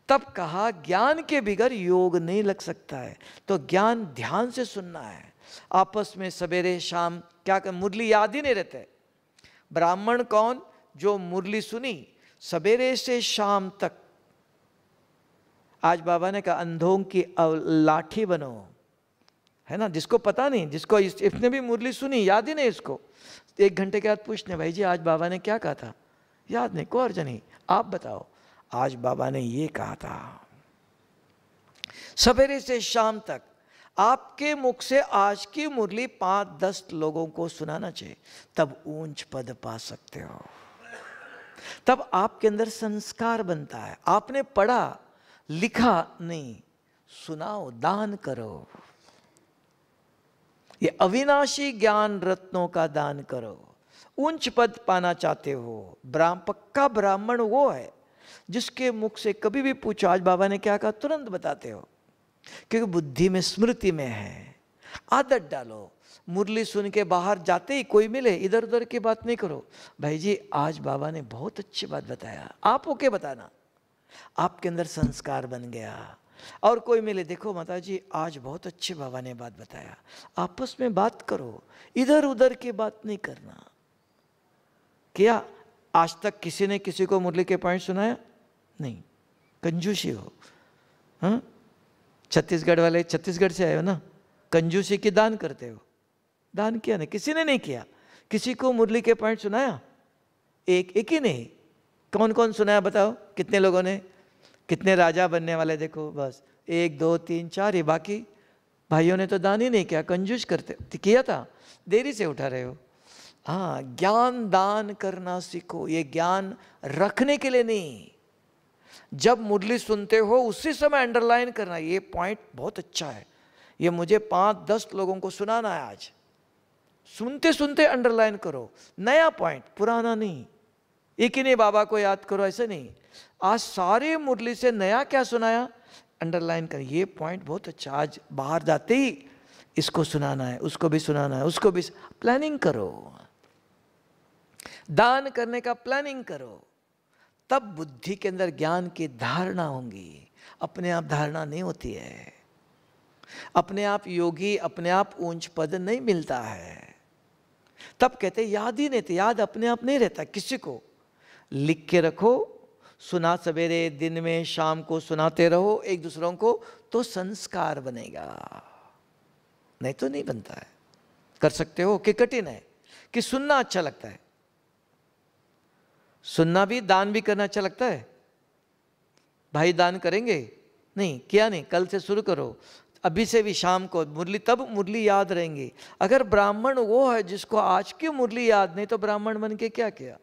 तब कहा ज्ञान के बिगर योग नहीं लग सकता है। तो ज्ञान ध्यान से सुनना है, आपस में सवेरे शाम क्या कर, मुरली याद ही नहीं रहते। ब्राह्मण कौन? जो मुरली सुनी सवेरे से शाम तक। आज बाबा ने कहा अंधों की लाठी बनो, है ना। जिसको पता नहीं, जिसको इसने भी मुरली सुनी याद ही नहीं इसको, 1 घंटे के बाद पूछने भाई जी आज बाबा ने क्या कहा था, याद नहीं, कोई अर्ज नहीं, आप बताओ आज बाबा ने ये कहा था। सवेरे से शाम तक आपके मुख से आज की मुरली 5-10 लोगों को सुनाना चाहिए, तब ऊंच पद पा सकते हो। तब आपके अंदर संस्कार बनता है। आपने पढ़ा लिखा नहीं, सुनाओ, दान करो। ये अविनाशी ज्ञान रत्नों का दान करो। ऊंच पद पाना चाहते हो, पक्का ब्राह्मण वो है जिसके मुख से कभी भी पूछो आज बाबा ने क्या कहा तुरंत बताते हो, क्योंकि बुद्धि में स्मृति में है। आदत डालो, मुरली सुन के बाहर जाते ही कोई मिले इधर उधर की बात नहीं करो, भाई जी आज बाबा ने बहुत अच्छी बात बताया, आप ओके बताना, आपके अंदर संस्कार बन गया। और कोई मिले, देखो माता जी आज बहुत अच्छे बाबा ने बात बताया, आपस में बात करो, इधर उधर की बात नहीं करना। क्या आज तक किसी ने किसी को मुरली के पॉइंट सुनाया? नहीं, कंजूसी हो। हाँ, छत्तीसगढ़ वाले, छत्तीसगढ़ से आए हो ना, कंजूसी की दान करते हो, दान किया नहीं, किसी ने नहीं किया। किसी को मुरली के पॉइंट सुनाया? एक ही नहीं। कौन कौन सुनाया बताओ, कितने लोगों ने? कितने राजा बनने वाले देखो, बस 1 2 3 4 ही, बाकी भाइयों ने तो दान ही नहीं किया, कंजूस करते। किया था, देरी से उठा रहे हो। हाँ, ज्ञान दान करना सीखो। ये ज्ञान रखने के लिए नहीं, जब मुरली सुनते हो उसी समय अंडरलाइन करना, ये पॉइंट बहुत अच्छा है, ये मुझे 5-10 लोगों को सुनाना है आज। सुनते सुनते अंडरलाइन करो, नया पॉइंट, पुराना नहीं। एक ही नहीं बाबा को याद करो, ऐसे नहीं। आज सारे मुरली से नया क्या सुनाया, अंडरलाइन कर, ये पॉइंट बहुत अच्छा, आज बाहर जाते ही इसको सुनाना है, उसको भी सुनाना है, उसको भी। प्लानिंग करो, दान करने का प्लानिंग करो, तब बुद्धि के अंदर ज्ञान की धारणा होंगी। अपने आप धारणा नहीं होती है, अपने आप योगी, अपने आप ऊंच पद नहीं मिलता है। तब कहते याद ही नहीं थे, याद अपने आप नहीं रहता। किसी को लिख के रखो, सुना सवेरे, दिन में, शाम को सुनाते रहो एक दूसरों को, तो संस्कार बनेगा, नहीं तो नहीं बनता है। कर सकते हो कि कठिन है? कि सुनना अच्छा लगता है, सुनना भी, दान भी करना अच्छा लगता है। भाई दान करेंगे? नहीं किया, नहीं, कल से शुरू करो, अभी से भी शाम को मुरली, तब मुरली याद रहेंगी। अगर ब्राह्मण वो है जिसको आज की मुरली याद नहीं, तो ब्राह्मण बन के क्या किया,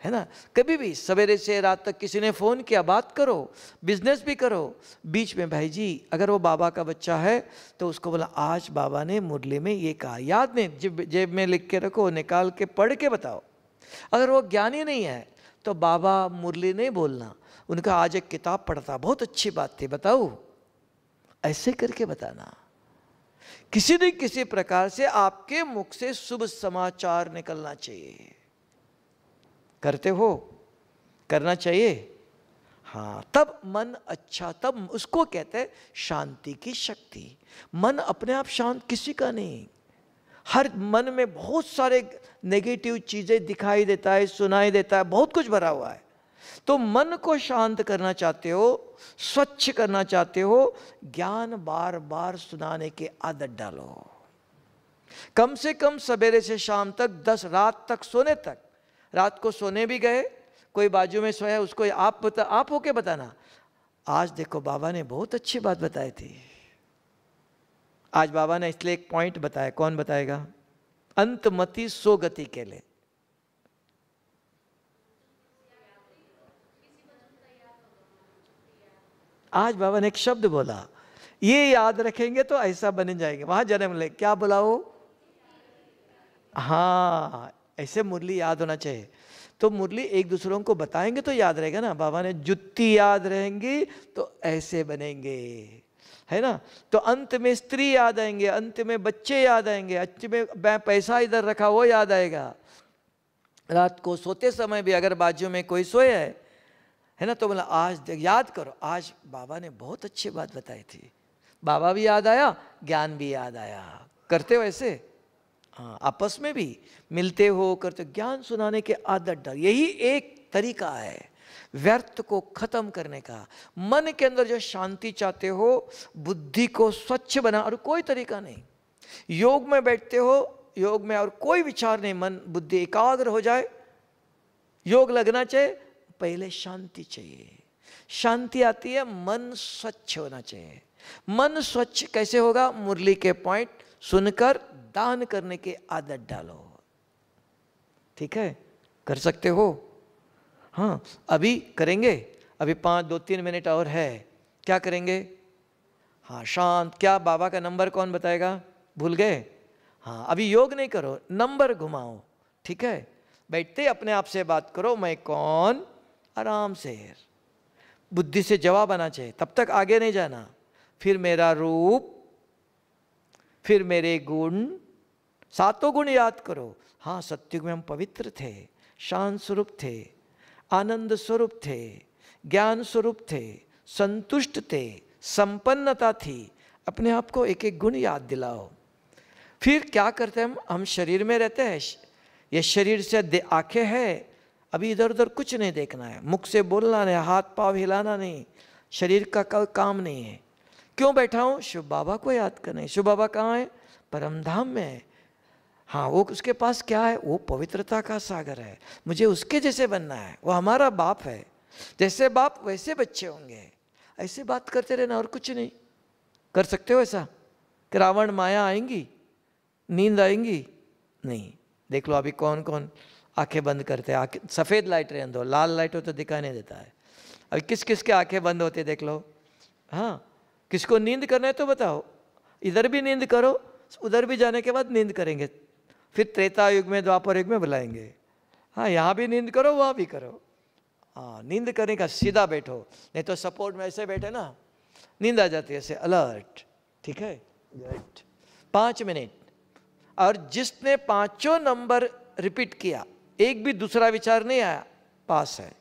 है ना। कभी भी सवेरे से रात तक किसी ने फ़ोन किया, बात करो, बिजनेस भी करो। बीच में भाई जी अगर वो बाबा का बच्चा है तो उसको बोला आज बाबा ने मुरली में ये कहा, याद नहीं, जेब में लिख के रखो, निकाल के पढ़ के बताओ। अगर वो ज्ञानी नहीं है तो बाबा मुरली नहीं बोलना, उनका आज एक किताब पढ़ता, बहुत अच्छी बात थी, बताओ, ऐसे करके बताना। किसी न किसी प्रकार से आपके मुख से शुभ समाचार निकलना चाहिए। करते हो? करना चाहिए। हाँ, तब मन अच्छा, तब उसको कहते हैं शांति की शक्ति। मन अपने आप शांत किसी का नहीं, हर मन में बहुत सारे नेगेटिव चीजें दिखाई देता है, सुनाई देता है, बहुत कुछ भरा हुआ है। तो मन को शांत करना चाहते हो, स्वच्छ करना चाहते हो, ज्ञान बार बार सुनाने की आदत डालो। कम से कम सवेरे से शाम तक 10 रात तक, सोने तक। रात को सोने भी गए, कोई बाजू में सोया, उसको आप होके बताना, आज देखो बाबा ने बहुत अच्छी बात बताई थी। आज बाबा ने इसलिए एक पॉइंट बताया, कौन बताएगा? अंतमति सो गति के लिए। आज बाबा ने एक शब्द बोला, ये याद रखेंगे तो ऐसा बन जाएंगे, वहां जन्म ले, क्या बोला वो? हाँ, ऐसे मुरली याद होना चाहिए। तो मुरली एक दूसरों को बताएंगे तो याद रहेगा ना। बाबा ने जुत्ती याद रहेंगी तो ऐसे बनेंगे, है ना। तो अंत में स्त्री याद आएंगे, अंत में बच्चे याद आएंगे, अंत में पैसा इधर रखा वो याद आएगा। रात को सोते समय भी अगर बाजू में कोई सोया है ना, तो बोला आज याद करो, आज बाबा ने बहुत अच्छी बात बताई थी। बाबा भी याद आया, ज्ञान भी याद आया। करते हो ऐसे? हाँ, आपस में भी मिलते हो, करते, ज्ञान सुनाने के आदत डाल। यही एक तरीका है व्यर्थ को खत्म करने का। मन के अंदर जो शांति चाहते हो, बुद्धि को स्वच्छ बना, और कोई तरीका नहीं। योग में बैठते हो, योग में और कोई विचार नहीं, मन बुद्धि एकाग्र हो जाए, योग लगना चाहिए, पहले शांति चाहिए। शांति आती है, मन स्वच्छ होना चाहिए। मन स्वच्छ कैसे होगा? मुरली के पॉइंट सुनकर दान करने की आदत डालो। ठीक है, कर सकते हो? हाँ, अभी करेंगे, अभी 2-3 मिनट और है। क्या करेंगे? हाँ, शांत। क्या बाबा का नंबर कौन बताएगा? भूल गए? हाँ, अभी योग नहीं करो, नंबर घुमाओ। ठीक है, बैठते अपने आप से बात करो, मैं कौन, आराम से। बुद्धि से जवाब आना चाहिए, तब तक आगे नहीं जाना। फिर मेरा रूप, फिर मेरे गुण, 7 गुण याद करो। हाँ, सत्युग में हम पवित्र थे, शांत स्वरूप थे, आनंद स्वरूप थे, ज्ञान स्वरूप थे, संतुष्ट थे, संपन्नता थी। अपने आप को एक एक गुण याद दिलाओ। फिर क्या करते हैं हम शरीर में रहते हैं, ये शरीर से आंखें हैं, अभी इधर उधर कुछ नहीं देखना है, मुख से बोलना नहीं, हाथ पाँव हिलाना नहीं, शरीर का कोई काम नहीं है। क्यों बैठा हूँ? शिव बाबा को याद करना है। शिव बाबा कहाँ है? परम धाम में है। हाँ, वो उसके पास क्या है? वो पवित्रता का सागर है, मुझे उसके जैसे बनना है, वो हमारा बाप है, जैसे बाप वैसे बच्चे होंगे। ऐसे बात करते रहना और कुछ नहीं। कर सकते हो ऐसा कि रावण माया आएंगी, नींद आएंगी? नहीं। देख लो अभी कौन कौन आंखें बंद करते हैं। आंखें, सफ़ेद लाइट रहने दो, लाल लाइट हो तो दिखाई नहीं देता है। अभी किस किस के आंखें बंद होती है देख लो। हाँ, किसको नींद करना है तो बताओ, इधर भी नींद करो, उधर भी जाने के बाद नींद करेंगे, फिर त्रेता युग में, द्वापर युग में बुलाएंगे। हाँ, यहाँ भी नींद करो, वहाँ भी करो। हाँ, नींद करने का सीधा बैठो, नहीं तो सपोर्ट में ऐसे बैठे ना, नींद आ जाती है ऐसे अलर्ट। ठीक है, गुड। 5 मिनट। और जिसने 5 नंबर रिपीट किया, एक भी दूसरा विचार नहीं आया, पास है,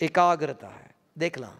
एकाग्रता है। देखना।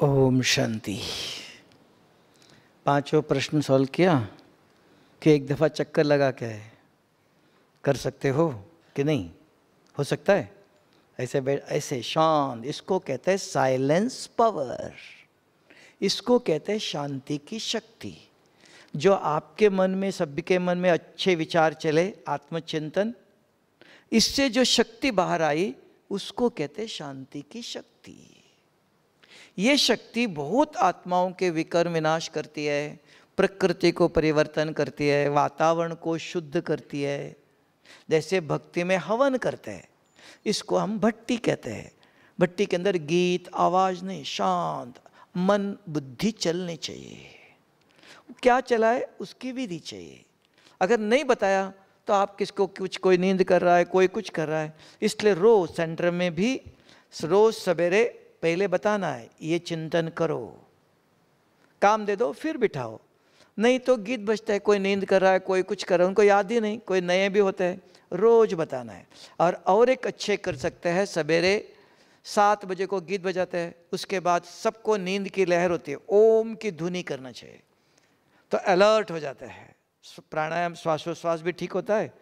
ओम शांति। पांचों प्रश्न सॉल्व किया कि एक दफ़ा चक्कर लगा के कर सकते हो कि नहीं? हो सकता है? ऐसे शांत, इसको कहते हैं साइलेंस पावर, इसको कहते हैं शांति की शक्ति। जो आपके मन में, सबके मन में अच्छे विचार चले, आत्मचिंतन, इससे जो शक्ति बाहर आई उसको कहते हैं शांति की शक्ति। ये शक्ति बहुत आत्माओं के विकर्म विनाश करती है, प्रकृति को परिवर्तन करती है, वातावरण को शुद्ध करती है। जैसे भक्ति में हवन करते हैं, इसको हम भट्टी कहते हैं। भट्टी के अंदर गीत, आवाज़ नहीं, शांत मन बुद्धि चलनी चाहिए। क्या चला है उसकी विधि चाहिए। अगर नहीं बताया तो आप किसको कुछ, कोई नींद कर रहा है, कोई कुछ कर रहा है। इसलिए रोज सेंटर में भी रोज सवेरे पहले बताना है, ये चिंतन करो, काम दे दो फिर बिठाओ। नहीं तो गीत बजता है, कोई नींद कर रहा है, कोई कुछ कर रहा है, उनको याद ही नहीं, कोई नए भी होते हैं, रोज बताना है। और एक अच्छे कर सकते हैं, सवेरे 7 बजे को गीत बजाते हैं, उसके बाद सबको नींद की लहर होती है, ओम की धुनी करना चाहिए, तो अलर्ट हो जाता है। प्राणायाम, श्वासोश्वास भी ठीक होता है।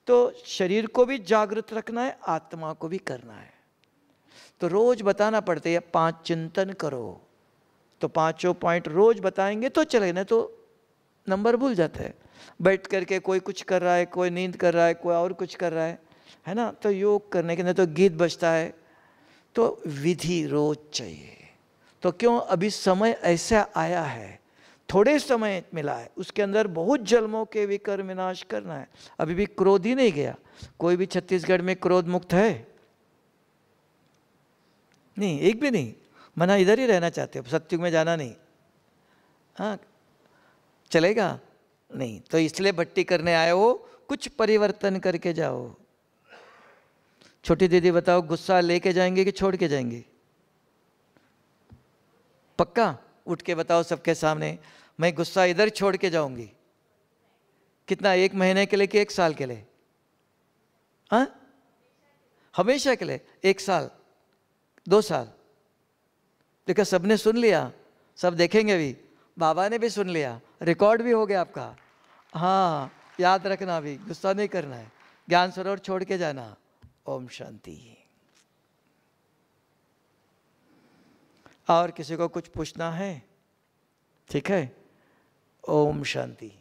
तो शरीर को भी जागृत रखना है, आत्मा को भी करना है। तो रोज बताना पड़ता है, 5 चिंतन करो। तो 5 पॉइंट रोज बताएंगे तो चले, ना तो नंबर भूल जाते हैं। बैठ करके कोई कुछ कर रहा है, कोई नींद कर रहा है, कोई और कुछ कर रहा है ना। तो योग करने के, नहीं तो गीत बजता है। तो विधि रोज चाहिए। तो क्यों अभी समय ऐसा आया है, थोड़े समय मिला है, उसके अंदर बहुत जन्मों के विकर्म विनाश करना है। अभी भी क्रोध ही नहीं गया। कोई भी छत्तीसगढ़ में क्रोध मुक्त है? नहीं, एक भी नहीं। मना इधर ही रहना चाहते हो, सत्युग में जाना नहीं। हाँ, चलेगा नहीं। तो इसलिए भट्टी करने आए हो, कुछ परिवर्तन करके जाओ। छोटी दीदी बताओ, गुस्सा लेके जाएंगे कि छोड़ के जाएंगे? पक्का उठ के बताओ सबके सामने, मैं गुस्सा इधर छोड़ के जाऊंगी। कितना, 1 महीने के लिए कि 1 साल के लिए? हाँ, हमेशा के लिए? 1 साल, 2 साल? देखा, सबने सुन लिया, सब देखेंगे भी। बाबा ने भी सुन लिया, रिकॉर्ड भी हो गया आपका। हाँ, याद रखना, भी गुस्सा नहीं करना है, ज्ञान सरोवर छोड़ के जाना। ओम शांति। और किसी को कुछ पूछना है? ठीक है, ओम शांति।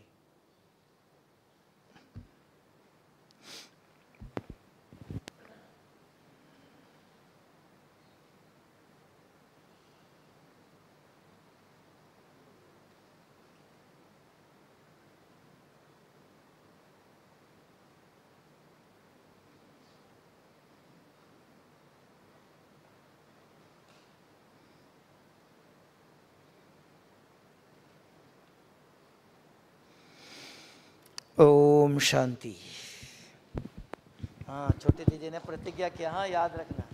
ओम शांति। हाँ, छोटी दीदी ने प्रतिज्ञा किया, हाँ याद रखना।